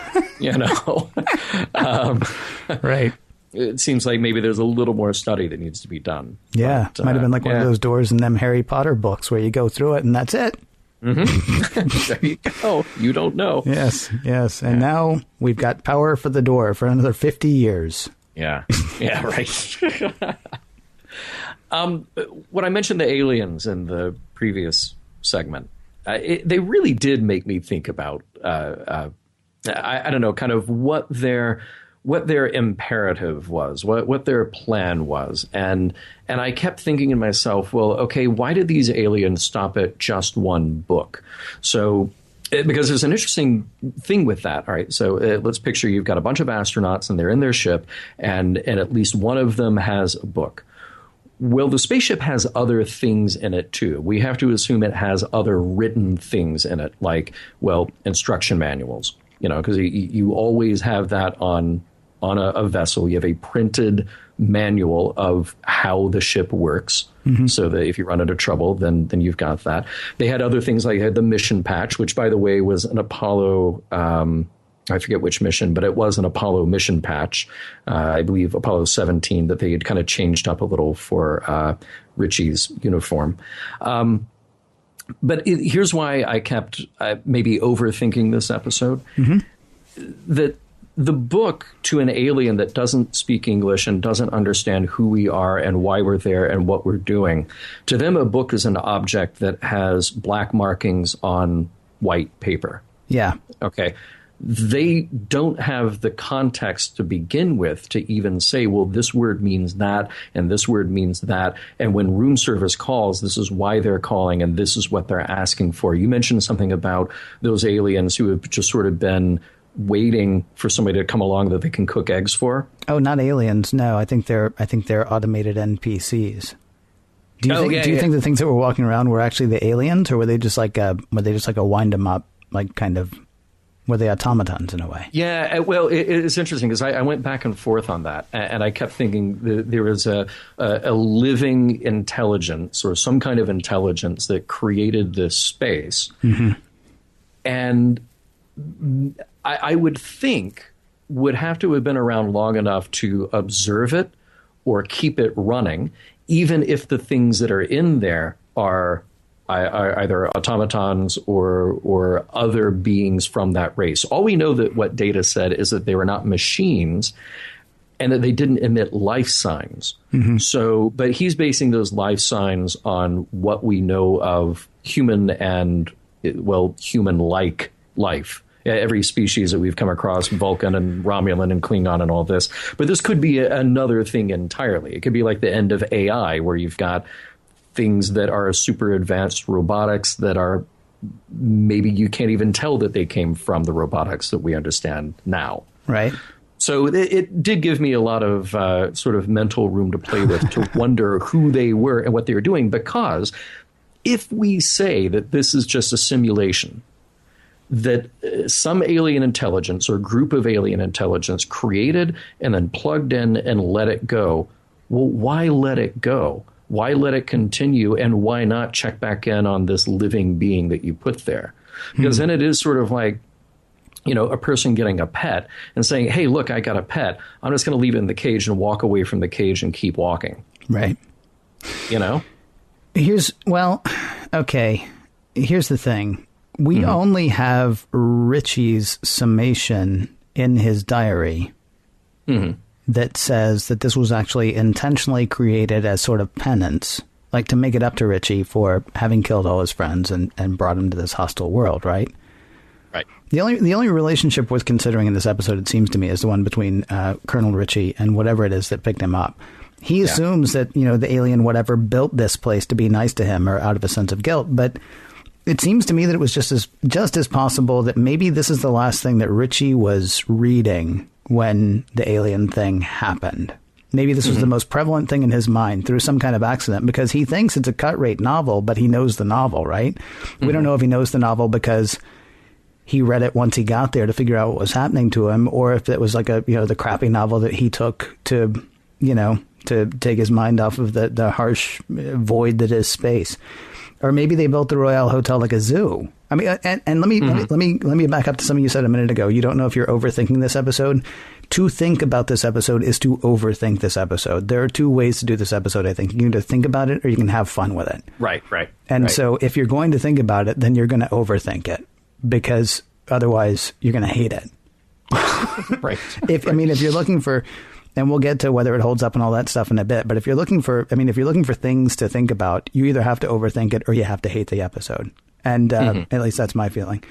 Right. It seems like maybe there's a little more study that needs to be done. Yeah, it might have been like one of those doors in them Harry Potter books where you go through it and that's it. Mm-hmm. There you go. You don't know. Yes. And now we've got power for the door for another 50 years. Yeah, right. When I mentioned the aliens in the previous segment, they really did make me think about, I don't know, kind of what their imperative was, what their plan was. And I kept thinking to myself, well, okay, why did these aliens stop at just one book? So, because there's an interesting thing with that. All right, so let's picture you've got a bunch of astronauts and they're in their ship and at least one of them has a book. Well, the spaceship has other things in it, too. We have to assume it has other written things in it, like, well, instruction manuals, because you always have that on a vessel. You have a printed manual of how the ship works, so that if you run into trouble, then you've got that. They had other things like they had the mission patch, which, by the way, was an Apollo, I forget which mission, but it was an Apollo mission patch, I believe Apollo 17, that they had kind of changed up a little for Richie's uniform. But here's why I kept maybe overthinking this episode. That the book to an alien that doesn't speak English and doesn't understand who we are and why we're there and what we're doing, to them a book is an object that has black markings on white paper. Yeah. Okay. They don't have the context to begin with to even say, well, this word means that and this word means that. And when room service calls, this is why they're calling and this is what they're asking for. You mentioned something about those aliens who have just sort of been waiting for somebody to come along that they can cook eggs for. Oh, not aliens. No, I think they're automated NPCs. Do you think the things that were walking around were actually the aliens, or were they just like a wind 'em up, like kind of, were they automatons in a way? Yeah, well, it's interesting because I went back and forth on that, and I kept thinking there was a living intelligence or some kind of intelligence that created this space, and I would think would have to have been around long enough to observe it or keep it running even if the things that are in there are either automatons or other beings from that race. All we know that what Data said is that they were not machines and that they didn't emit life signs. So, but he's basing those life signs on what we know of human and, well, human-like life. Every species that we've come across, Vulcan and Romulan and Klingon and all this. But this could be another thing entirely. It could be like the end of AI, where you've got things that are super advanced robotics that are maybe you can't even tell that they came from the robotics that we understand now. Right. So it did give me a lot of sort of mental room to play with, to wonder who they were and what they were doing. Because if we say that this is just a simulation, that some alien intelligence or group of alien intelligence created and then plugged in and let it go, well, why let it go? Why let it continue, and why not check back in on this living being that you put there? Because then it is sort of like, you know, a person getting a pet and saying, hey, look, I got a pet. I'm just going to leave it in the cage and walk away from the cage and keep walking. Right. You know? Here's the thing. We only have Richie's summation in his diary that says that this was actually intentionally created as sort of penance, like to make it up to Richie for having killed all his friends and brought him to this hostile world, right? Right. The only relationship worth considering in this episode, it seems to me, is the one between Colonel Richie and whatever it is that picked him up. He assumes that, you know, the alien whatever built this place to be nice to him or out of a sense of guilt, but it seems to me that it was just as possible that maybe this is the last thing that Richie was reading when the alien thing happened. Maybe this was the most prevalent thing in his mind through some kind of accident, because he thinks it's a cut rate novel, but he knows the novel, right? We don't know if he knows the novel because he read it once he got there to figure out what was happening to him, or if it was like the crappy novel that he took to take his mind off of the harsh void that is space. Or maybe they built the Royale Hotel like a zoo. I mean, and let me back up to something you said a minute ago. You don't know if you're overthinking this episode. To think about this episode is to overthink this episode. There are two ways to do this episode, I think. You can either think about it or you can have fun with it. Right. And so if you're going to think about it, then you're going to overthink it, because otherwise you're going to hate it. Right. If you're looking for, and we'll get to whether it holds up and all that stuff in a bit, but if you're looking for things to think about, you either have to overthink it or you have to hate the episode. And at least that's my feeling.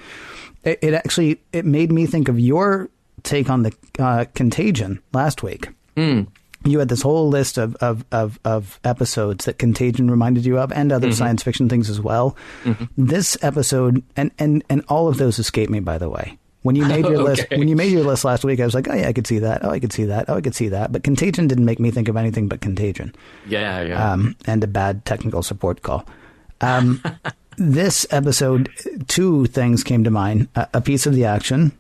It made me think of your take on the Contagion last week. You had this whole list of episodes that Contagion reminded you of, and other science fiction things as well. This episode, and all of those escape me, by the way. When you made your list last week, I was like, oh yeah, I could see that. Oh, I could see that. Oh, I could see that. But Contagion didn't make me think of anything but Contagion. Yeah. And a bad technical support call. This episode, two things came to mind: a piece of the action,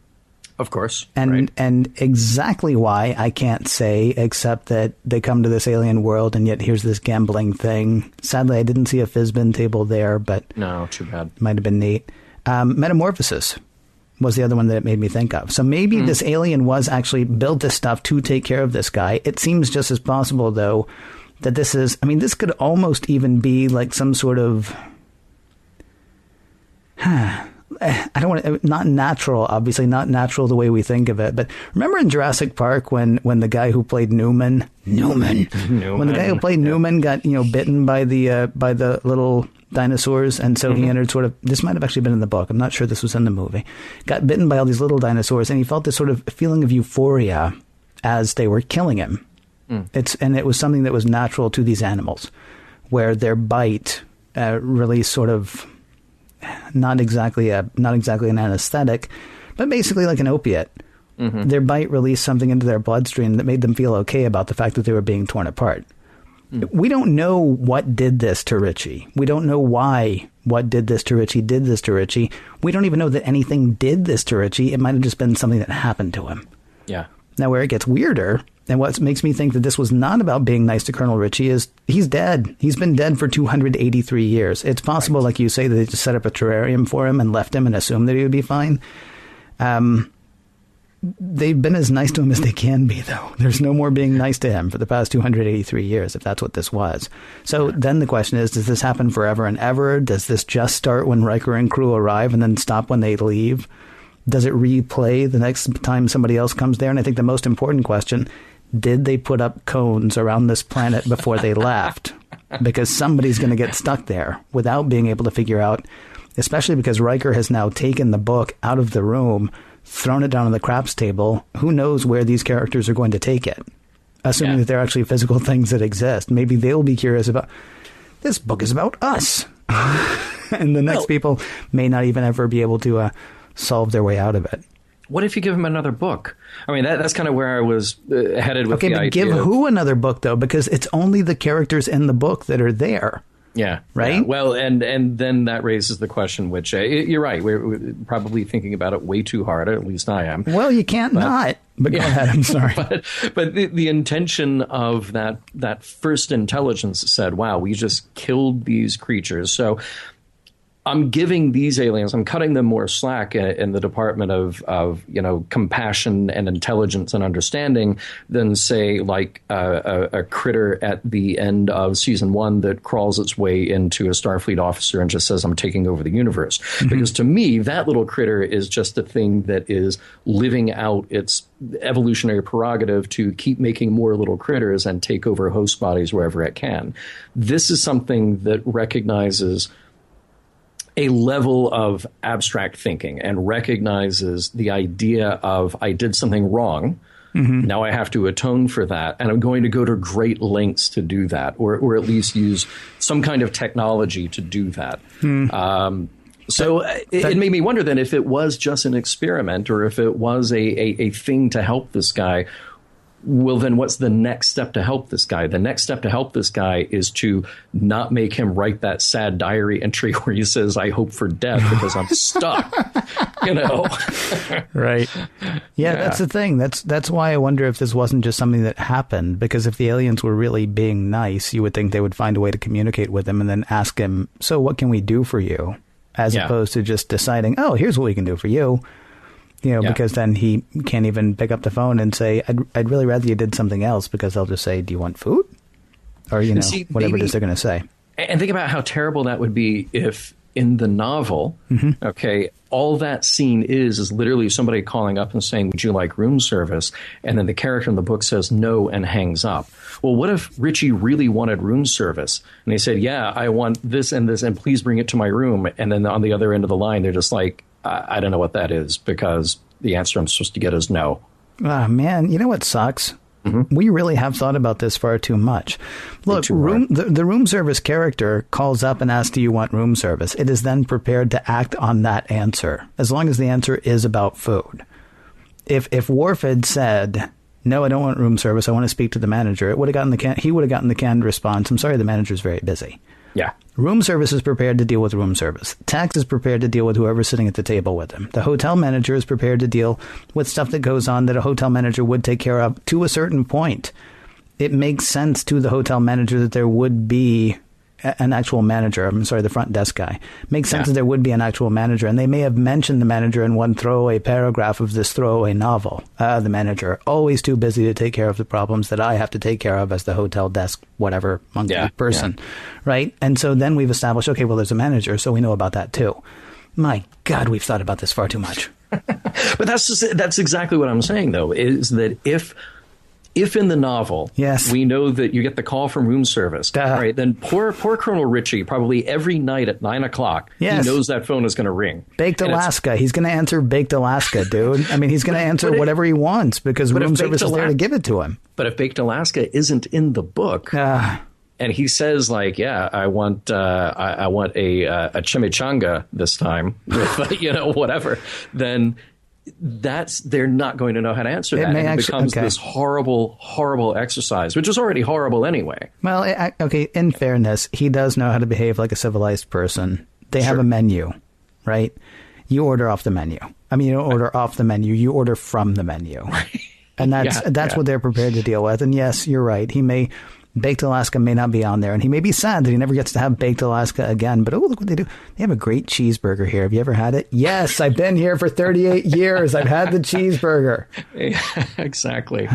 of course, and exactly why I can't say, except that they come to this alien world, and yet here's this gambling thing. Sadly, I didn't see a Fizbin table there, but no, too bad. Might have been neat. Metamorphosis was the other one that it made me think of. So maybe this alien was actually built this stuff to take care of this guy. It seems just as possible, though, that this could almost even be like some sort of, I don't want to, not natural, obviously not natural the way we think of it. But remember in Jurassic Park when the guy who played Newman, when the guy who played Newman got, bitten by the little dinosaurs, and so he entered sort of, this might have actually been in the book, I'm not sure this was in the movie, got bitten by all these little dinosaurs, and he felt this sort of feeling of euphoria as they were killing him. And it was something that was natural to these animals, where their bite released sort of not exactly an anesthetic, but basically like an opiate. Their bite released something into their bloodstream that made them feel okay about the fact that they were being torn apart. We don't know what did this to Richie. We don't know why what did this to Richie did this to Richie. We don't even know that anything did this to Richie. It might have just been something that happened to him. Yeah. Now, where it gets weirder, and what makes me think that this was not about being nice to Colonel Richie, is he's dead. He's been dead for 283 years. It's possible, like you say, that they just set up a terrarium for him and left him and assumed that he would be fine. they've been as nice to him as they can be, though. There's no more being nice to him for the past 283 years, if that's what this was. So then the question is, does this happen forever and ever? Does this just start when Riker and crew arrive and then stop when they leave? Does it replay the next time somebody else comes there? And I think the most important question, did they put up cones around this planet before they left? Because somebody's going to get stuck there without being able to figure out, especially because Riker has now taken the book out of the room, thrown it down on the craps table. Who knows where these characters are going to take it? Assuming that they're actually physical things that exist. Maybe they'll be curious about, this book is about us. And the next people may not even ever be able to solve their way out of it. What if you give him another book? I mean, that's kind of where I was headed with the idea. Okay, but give who another book, though? Because it's only the characters in the book that are there. Yeah. Right? Yeah. Well, and then that raises the question, which you're right. We're probably thinking about it way too hard, at least I am. Well, you can't not. But go ahead. I'm sorry. But the intention of that first intelligence said, wow, we just killed these creatures. So I'm giving these aliens, I'm cutting them more slack in the department of compassion and intelligence and understanding than, say, like a critter at the end of season 1 that crawls its way into a Starfleet officer and just says, I'm taking over the universe. Mm-hmm. Because to me, that little critter is just a thing that is living out its evolutionary prerogative to keep making more little critters and take over host bodies wherever it can. This is something that recognizes a level of abstract thinking and recognizes the idea of, I did something wrong. Mm-hmm. Now I have to atone for that. And I'm going to go to great lengths to do that, or at least use some kind of technology to do that. So it made me wonder then if it was just an experiment or if it was a thing to help this guy. Well, then what's the next step to help this guy? The next step to help this guy is to not make him write that sad diary entry where he says, I hope for death because I'm stuck, Right. Yeah, that's the thing. That's why I wonder if this wasn't just something that happened, because if the aliens were really being nice, you would think they would find a way to communicate with him and then ask him, so what can we do for you? As opposed to just deciding, oh, here's what we can do for you. Because then he can't even pick up the phone and say, I'd really rather you did something else, because they'll just say, do you want food? Or, whatever it is they're going to say. And think about how terrible that would be if in the novel, all that scene is literally somebody calling up and saying, would you like room service? And then the character in the book says no and hangs up. Well, what if Richie really wanted room service? And they said, yeah, I want this, and please bring it to my room. And then on the other end of the line, they're just like, I don't know what that is, because the answer I'm supposed to get is no. Oh, man, you know what sucks? Mm-hmm. We really have thought about this far too much. Look, the room service character calls up and asks, do you want room service? It is then prepared to act on that answer, as long as the answer is about food. If Worf had said, no, I don't want room service, I want to speak to the manager, he would have gotten the canned response, I'm sorry, the manager's very busy. Yeah. Room service is prepared to deal with room service. Tax is prepared to deal with whoever's sitting at the table with him. The hotel manager is prepared to deal with stuff that goes on that a hotel manager would take care of to a certain point. It makes sense to the hotel manager that there would be an actual manager. I'm sorry, the front desk guy. Makes sense that there would be an actual manager. And they may have mentioned the manager in one throwaway paragraph of this throwaway novel. The manager, always too busy to take care of the problems that I have to take care of as the hotel desk, whatever, monkey person. Right? And so then we've established, okay, well, there's a manager, so we know about that too. My God, we've thought about this far too much. But that's exactly what I'm saying, though, is that if in the novel, we know that you get the call from room service, right? Then poor Colonel Richie, probably every night at 9 o'clock, he knows that phone is going to ring. Baked Alaska. He's going to answer Baked Alaska, dude. I mean, he's going to answer whatever he wants because room service is there to give it to him. But if Baked Alaska isn't in the book, and he says, like, I want a chimichanga this time, with, whatever, then they're not going to know how to answer that. It becomes this horrible, horrible exercise, which is already horrible anyway. Well, in fairness, he does know how to behave like a civilized person. They have a menu, right? You order off the menu. I mean, you don't order off the menu. You order from the menu. And that's what they're prepared to deal with. And yes, you're right. He may Baked Alaska may not be on there, and he may be sad that he never gets to have Baked Alaska again. But look what they do. They have a great cheeseburger here. Have you ever had it? Yes, I've been here for 38 years. I've had the cheeseburger. Yeah, exactly.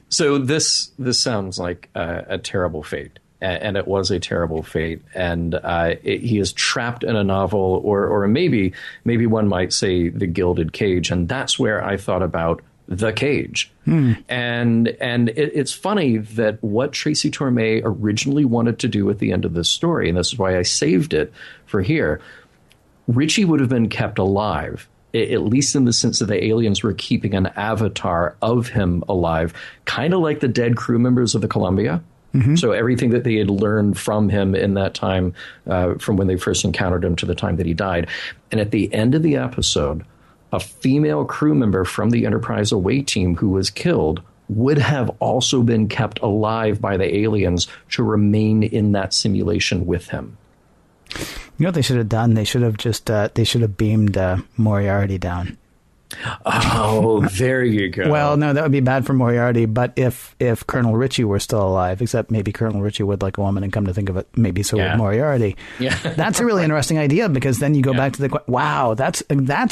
So this sounds like a terrible fate. And it was a terrible fate. And he is trapped in a novel, or maybe one might say the Gilded Cage. And that's where I thought about The Cage. And it's funny that what Tracy Torme originally wanted to do at the end of this story, and this is why I saved it for here, Richie would have been kept alive, at least in the sense that the aliens were keeping an avatar of him alive, kind of like the dead crew members of the Columbia. So everything that they had learned from him in that time, from when they first encountered him to the time that he died. And at the end of the episode, a female crew member from the Enterprise away team who was killed would have also been kept alive by the aliens to remain in that simulation with him. You know what they should have done? They should have beamed Moriarty down. Oh, there you go. Well, no, that would be bad for Moriarty. But if Colonel Ritchie were still alive, except maybe Colonel Ritchie would like a woman, and come to think of it, maybe so would Moriarty. Yeah, that's a really interesting idea, because then you go back to wow, that's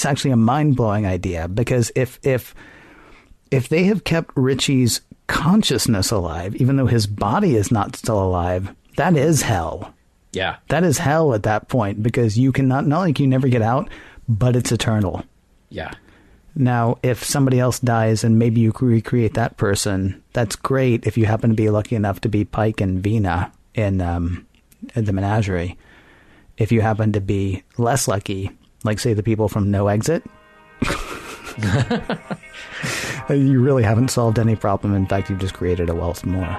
actually a mind blowing idea, because if they have kept Ritchie's consciousness alive, even though his body is not still alive, that is hell. Yeah, that is hell at that point, because you cannot, not like you never get out, but it's eternal. Yeah. Now, if somebody else dies and maybe you recreate that person, that's great if you happen to be lucky enough to be Pike and Vina in the Menagerie. If you happen to be less lucky, like, say, the people from No Exit, you really haven't solved any problem. In fact, you've just created a wealth more.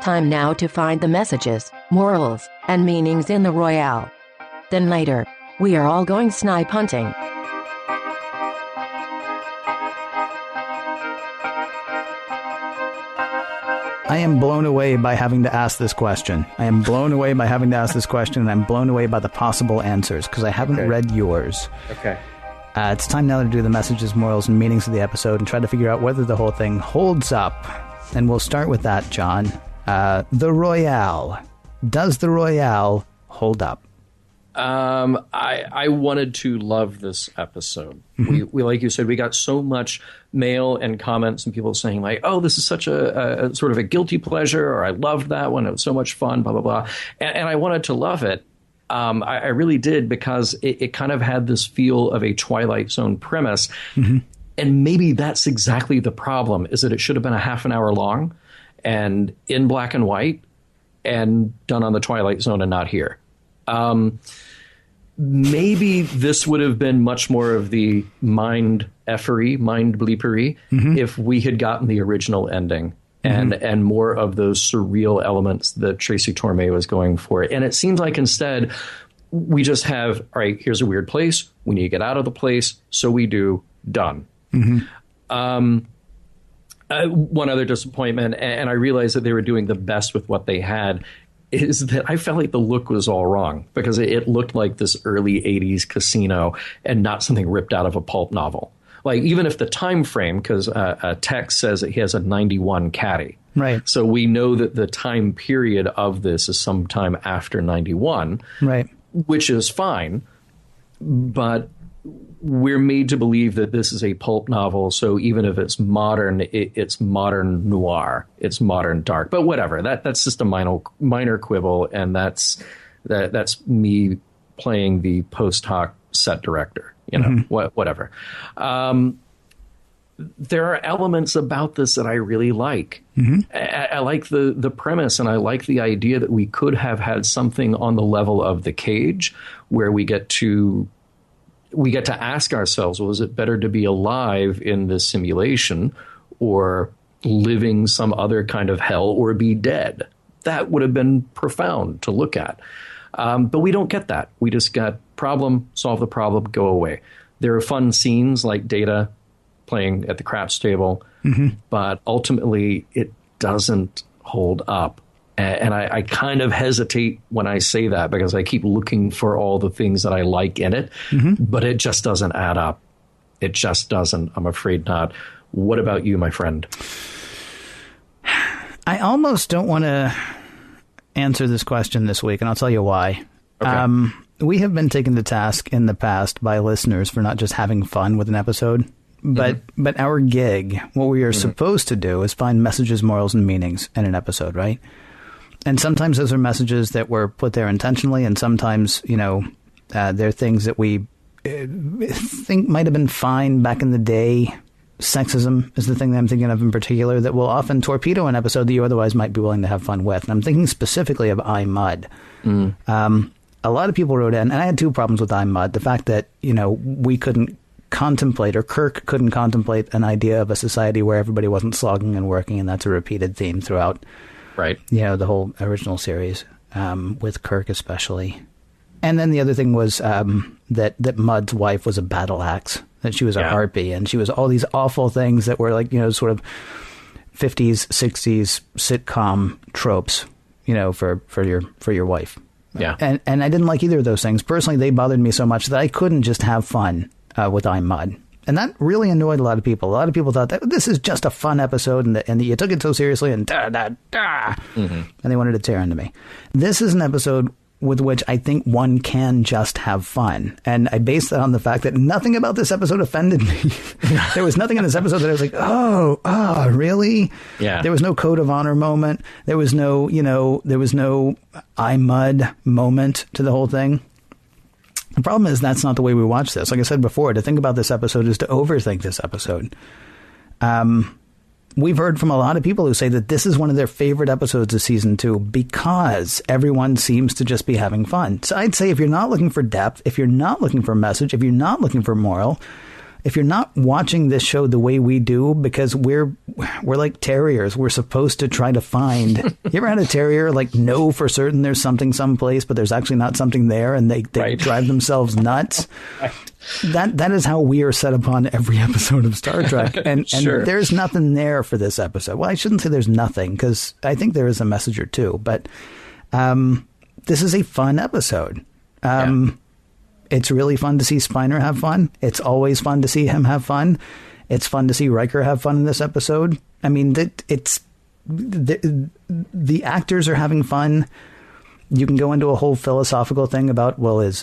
Time now to find the messages, morals, and meanings in the Royale. Then later, we are all going snipe hunting. I am blown away by having to ask this question. And I'm blown away by the possible answers, because I haven't read yours. Okay. It's time now to do the messages, morals, and meanings of the episode and try to figure out whether the whole thing holds up. And we'll start with that, John. The Royale. Does the Royale hold up? I wanted to love this episode. We like you said, we got so much mail and comments and people saying like, oh, this is such a sort of a guilty pleasure, or I loved that one. It was so much fun, blah, blah, blah. And I wanted to love it. I really did, because it kind of had this feel of a Twilight Zone premise. And maybe that's exactly the problem, is that it should have been a half an hour long and in black and white and done on the Twilight Zone and not here. Maybe this would have been much more of the mind bleepery, if we had gotten the original ending and more of those surreal elements that Tracy Torme was going for. And it seems like instead we just have, all right, here's a weird place. We need to get out of the place. So we do. Done. One other disappointment, and I realized that they were doing the best with what they had, is that I felt like the look was all wrong, because it looked like this early 80s casino and not something ripped out of a pulp novel. Like, even if the time frame, because text says that he has a 91 caddy. Right. So we know that the time period of this is sometime after 91. Right. Which is fine. But we're made to believe that this is a pulp novel, so even if it's modern, it's modern noir, it's modern dark. But whatever, that's just a minor quibble, and that's me playing the post hoc set director, whatever. There are elements about this that I really like. I like the premise, and I like the idea that we could have had something on the level of The Cage, where we get to ask ourselves, well, is it better to be alive in this simulation or living some other kind of hell, or be dead? That would have been profound to look at. But we don't get that. We just got problem, solve the problem, go away. There are fun scenes like Data playing at the craps table, but ultimately it doesn't hold up. And I kind of hesitate when I say that because I keep looking for all the things that I like in it, but it just doesn't add up. It just doesn't. I'm afraid not. What about you, my friend? I almost don't want to answer this question this week, and I'll tell you why. Okay. We have been taken to task in the past by listeners for not just having fun with an episode, but our gig, what we are supposed to do is find messages, morals, and meanings in an episode, right? And sometimes those are messages that were put there intentionally, and sometimes, they're things that we think might have been fine back in the day. Sexism is the thing that I'm thinking of in particular that will often torpedo an episode that you otherwise might be willing to have fun with. And I'm thinking specifically of I, Mud. A lot of people wrote in, and I had two problems with I, Mud. The fact that, we couldn't contemplate, or Kirk couldn't contemplate an idea of a society where everybody wasn't slogging and working, and that's a repeated theme throughout, right? The whole original series, with Kirk especially. And then the other thing was that Mud's wife was a battle axe, that she was a harpy, and she was all these awful things that were like, sort of 50s, 60s sitcom tropes, for your wife. Yeah. And I didn't like either of those things. Personally, they bothered me so much that I couldn't just have fun with I'm Mud. And that really annoyed a lot of people. A lot of people thought that this is just a fun episode and that you took it so seriously and and they wanted to tear into me. This is an episode with which I think one can just have fun. And I base that on the fact that nothing about this episode offended me. There was nothing in this episode that I was like, oh, really? Yeah. There was no code of honor moment. There was no, there was no I Mud moment to the whole thing. The problem is that's not the way we watch this. Like I said before, to think about this episode is to overthink this episode. We've heard from a lot of people who say that this is one of their favorite episodes of season 2 because everyone seems to just be having fun. So I'd say if you're not looking for depth, if you're not looking for message, if you're not looking for moral, if you're not watching this show the way we do, because we're like terriers, we're supposed to try to find. You ever had a terrier know for certain there's something someplace, but there's actually not something there, and they drive themselves nuts? That is how we are set upon every episode of Star Trek, and Sure. There's nothing there for this episode. Well, I shouldn't say there's nothing, because I think there is a message or two, but this is a fun episode. It's really fun to see Spiner have fun. It's always fun to see him have fun. It's fun to see Riker have fun in this episode. I mean, the actors are having fun. You can go into a whole philosophical thing about, well, is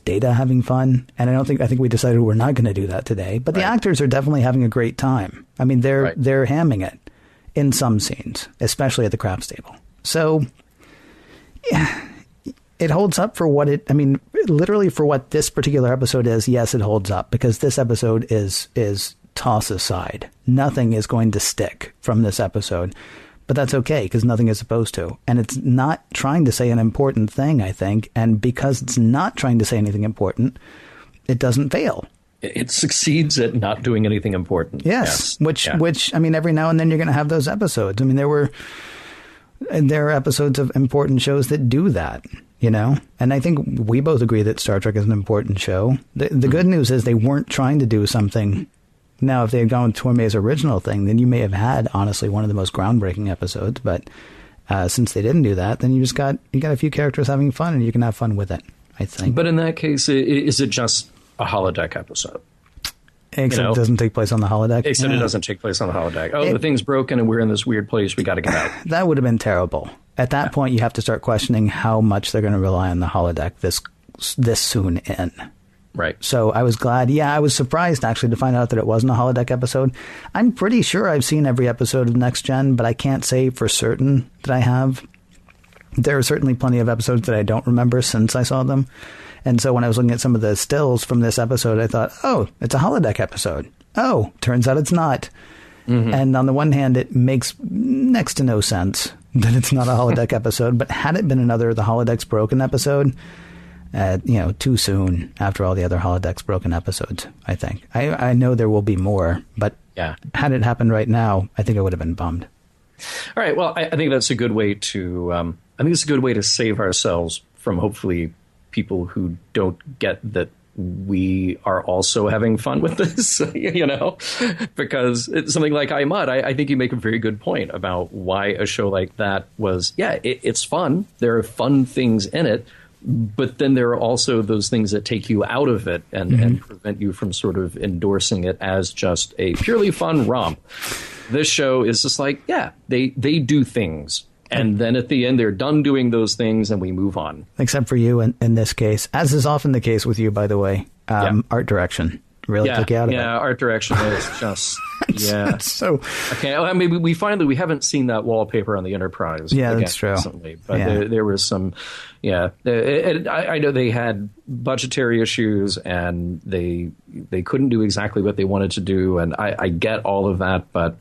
Data having fun? And I think we decided we're not going to do that today. But the actors are definitely having a great time. I mean, they're hamming it in some scenes, especially at the craps table. So, yeah. It holds up for what literally for what this particular episode is. Yes, it holds up because this episode is toss aside. Nothing is going to stick from this episode, but that's okay because nothing is supposed to. And it's not trying to say an important thing, I think. And because it's not trying to say anything important, it doesn't fail. It succeeds at not doing anything important. Yes. Which, every now and then you're going to have those episodes. I mean, there are episodes of important shows that do that. And I think we both agree that Star Trek is an important show. The good news is they weren't trying to do something. Now, if they had gone with Torme's original thing, then you may have had, honestly, one of the most groundbreaking episodes. But since they didn't do that, then you got a few characters having fun, and you can have fun with it, I think. But in that case, is it just a holodeck episode? Except it doesn't take place on the holodeck. Except it doesn't take place on the holodeck. The thing's broken and we're in this weird place. We got to get out. That would have been terrible. At that point, you have to start questioning how much they're going to rely on the holodeck this soon in. Right. So I was glad. Yeah, I was surprised actually to find out that it wasn't a holodeck episode. I'm pretty sure I've seen every episode of Next Gen, but I can't say for certain that I have. There are certainly plenty of episodes that I don't remember since I saw them. And so when I was looking at some of the stills from this episode, I thought, oh, it's a holodeck episode. Oh, turns out it's not. And on the one hand, it makes next to no sense that it's not a holodeck episode. But had it been another The Holodecks Broken episode, too soon after all the other Holodecks Broken episodes, I think. I know there will be more, but had it happened right now, I think I would have been bummed. All right. Well, I think that's a good way to save ourselves from hopefully people who don't get that we are also having fun with this, because it's something like I Mutt. I think you make a very good point about why a show like that was, it's fun. There are fun things in it, but then there are also those things that take you out of it and prevent you from sort of endorsing it as just a purely fun romp. This show is just like, they do things. And then at the end, they're done doing those things and we move on. Except for you in this case, as is often the case with you, by the way, art direction really took you out of it. Yeah, art direction is just, so, okay, I mean, we haven't seen that wallpaper on the Enterprise. Yeah, that's true. Recently, but there was some, I know they had budgetary issues and they couldn't do exactly what they wanted to do. And I get all of that, but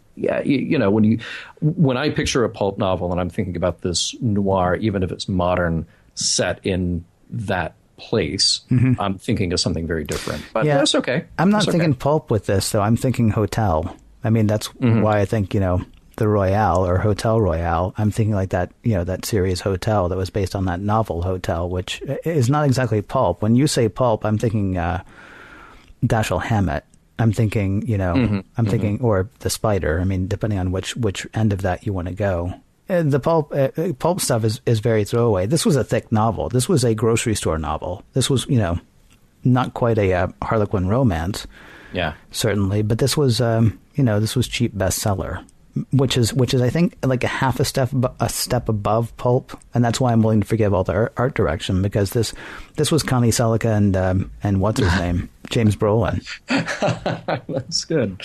when I picture a pulp novel and I'm thinking about this noir, even if it's modern, set in that place, I'm thinking of something very different. But that's okay. I'm not thinking pulp with this, though. I'm thinking hotel. I mean, that's why I think, the Royale or Hotel Royale, I'm thinking like that, that series Hotel that was based on that novel Hotel, which is not exactly pulp. When you say pulp, I'm thinking Dashiell Hammett. I'm thinking, thinking, or the Spider. I mean, depending on which end of that you want to go. The pulp stuff is very throwaway. This was a thick novel. This was a grocery store novel. This was, not quite a Harlequin romance. Yeah, certainly. But this was, this was cheap bestseller, which is I think like a step above pulp, and that's why I'm willing to forgive all the art direction, because this was Connie Selica and what's his name, James Brolin. That's good.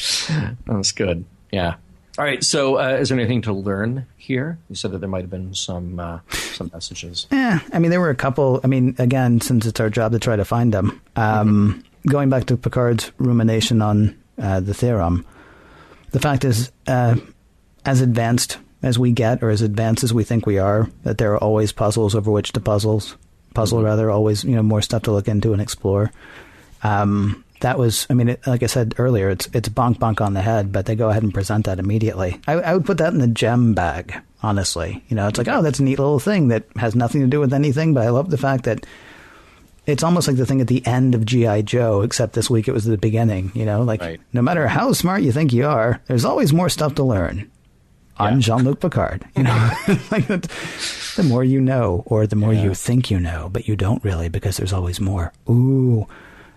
That's good. Yeah. All right. So, is there anything to learn here? You said that there might have been some messages. Yeah. I mean, there were a couple. I mean, again, since it's our job to try to find them. Going back to Picard's rumination on the theorem, the fact is, as advanced as we get, or as advanced as we think we are, that there are always puzzles over which to puzzle, always, more stuff to look into and explore. That was, I mean, like I said earlier, it's bonk bonk on the head, but they go ahead and present that immediately. I would put that in the gem bag, honestly. It's like, oh, that's a neat little thing that has nothing to do with anything, but I love the fact that it's almost like the thing at the end of G.I. Joe, except this week it was the beginning, right. No matter how smart you think you are, there's always more stuff to learn. I'm Jean-Luc Picard, like the more you know, or the more you think you know, but you don't really, because there's always more. Ooh.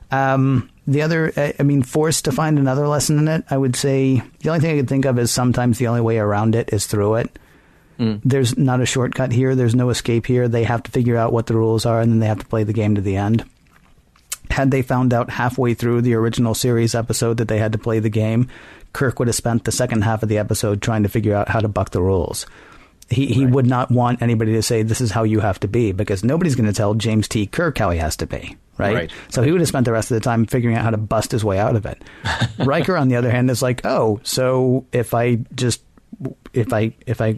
The other, forced to find another lesson in it, I would say the only thing I could think of is sometimes the only way around it is through it. There's not a shortcut here. There's no escape here. They have to figure out what the rules are, and then they have to play the game to the end. Had they found out halfway through the original series episode that they had to play the game, Kirk would have spent the second half of the episode trying to figure out how to buck the rules. He would not want anybody to say, this is how you have to be, because nobody's going to tell James T. Kirk how he has to be. Right. So he would have spent the rest of the time figuring out how to bust his way out of it. Riker, on the other hand, is like, oh, so if I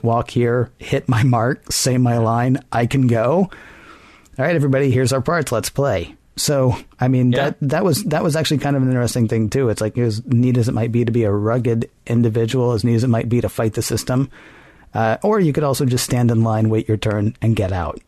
walk here, hit my mark, say my line, I can go. All right, everybody, here's our parts. Let's play. So, I mean, that was actually kind of an interesting thing, too. It's like, as neat as it might be to be a rugged individual, as neat as it might be to fight the system. Or you could also just stand in line, wait your turn, and get out.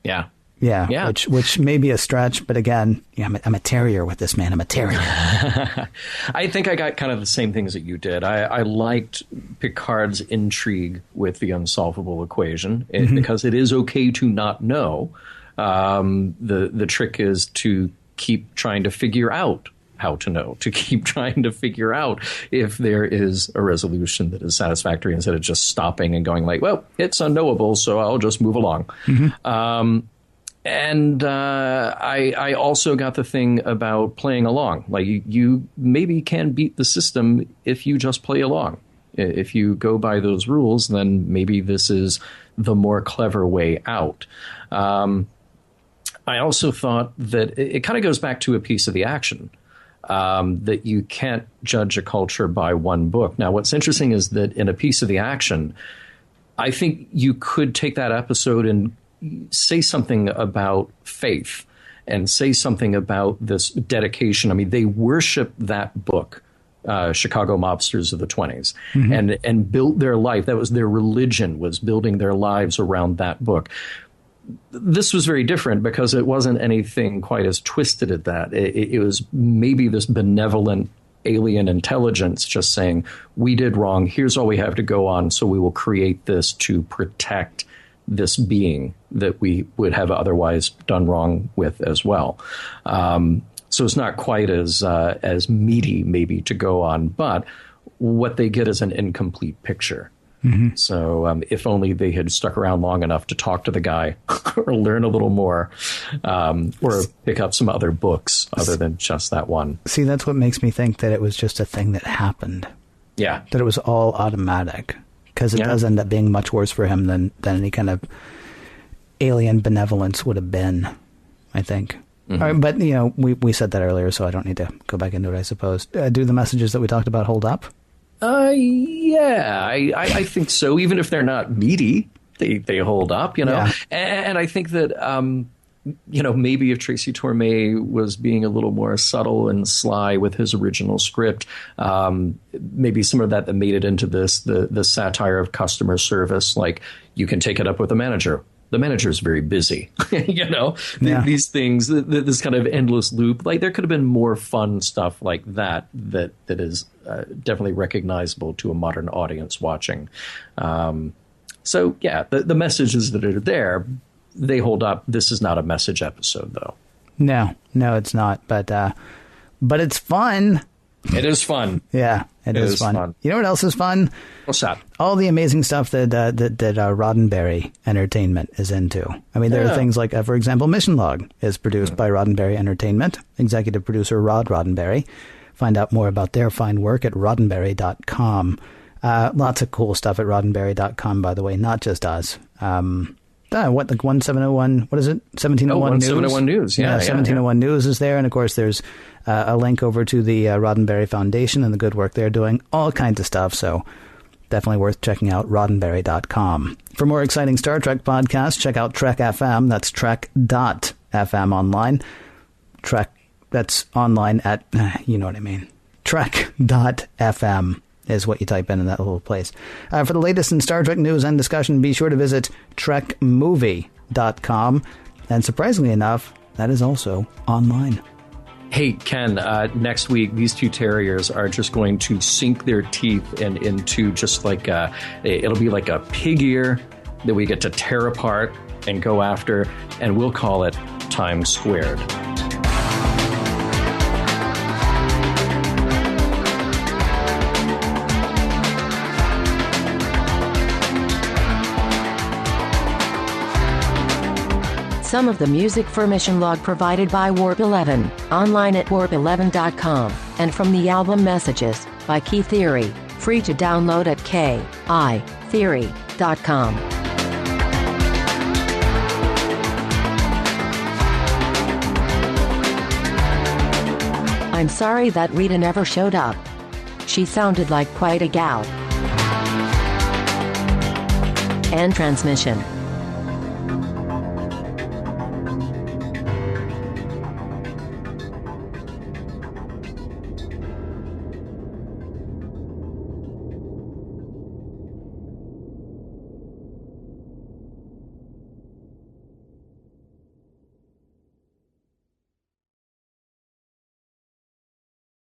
Yeah. Yeah. Which may be a stretch, but again, I'm a terrier with this, man. I'm a terrier. I think I got kind of the same things that you did. I liked Picard's intrigue with the unsolvable equation, because it is okay to not know. The trick is to keep trying to figure out how to know, to keep trying to figure out if there is a resolution that is satisfactory, instead of just stopping and going like, well, it's unknowable, so I'll just move along. And I also got the thing about playing along. Like, you maybe can beat the system if you just play along. If you go by those rules, then maybe this is the more clever way out. I also thought that it kind of goes back to a piece of the action, that you can't judge a culture by one book. Now, what's interesting is that in a piece of the action, I think you could take that episode and say something about faith and say something about this dedication. I mean, they worship that book, Chicago Mobsters of the 20s, and built their life. That was their religion, was building their lives around that book. this was very different because it wasn't anything quite as twisted as that. It was maybe this benevolent alien intelligence just saying, we did wrong. Here's all we have to go on. So we will create this to protect this being that we would have otherwise done wrong with as well. So it's not quite as meaty maybe to go on, but what they get is an incomplete picture. Mm-hmm. So if only they had stuck around long enough to talk to the guy or learn a little more, or pick up some other books other than just that one. See, that's what makes me think that it was just a thing that happened. Yeah. That it was all automatic, because it does end up being much worse for him than any kind of alien benevolence would have been, I think. Mm-hmm. All right, but, we said that earlier, so I don't need to go back into it, I suppose. Do the messages that we talked about hold up? Yeah, I think so. Even if they're not meaty, they hold up, Yeah. And I think that, maybe if Tracy Torme was being a little more subtle and sly with his original script, maybe some of that made it into the satire of customer service, like you can take it up with the manager. The manager's very busy, These things, this kind of endless loop. Like there could have been more fun stuff like that is definitely recognizable to a modern audience watching. So yeah, the messages that are there, they hold up. This is not a message episode, though. No, it's not. But it's fun. It is fun. Yeah, it is fun. You know what else is fun? What's that? All the amazing stuff that Roddenberry Entertainment is into. I mean, there are things like, for example, Mission Log is produced by Roddenberry Entertainment. Executive producer Rod Roddenberry. Find out more about their fine work at roddenberry.com. Lots of cool stuff at roddenberry.com, by the way, not just us. The 1701, what is it? 1701 News? 1701 News, yeah. 1701 News is there. And, of course, there's a link over to the Roddenberry Foundation and the good work they're doing. All kinds of stuff. So definitely worth checking out roddenberry.com. For more exciting Star Trek podcasts, check out Trek FM. That's Trek.fm online. Trek, that's online at, you know what I mean. Trek.fm. is what you type in that little place. For the latest in Star Trek news and discussion, be sure to visit trekmovie.com. And surprisingly enough, that is also online. Hey, Ken, next week, these two terriers are just going to sink their teeth into just like it'll be like a pig ear that we get to tear apart and go after, and we'll call it Times Squared. Some of the music for Mission Log provided by Warp 11, online at warp11.com, and from the album Messages by Key Theory, free to download at kitheory.com. I'm sorry that Rita never showed up. She sounded like quite a gal. End transmission.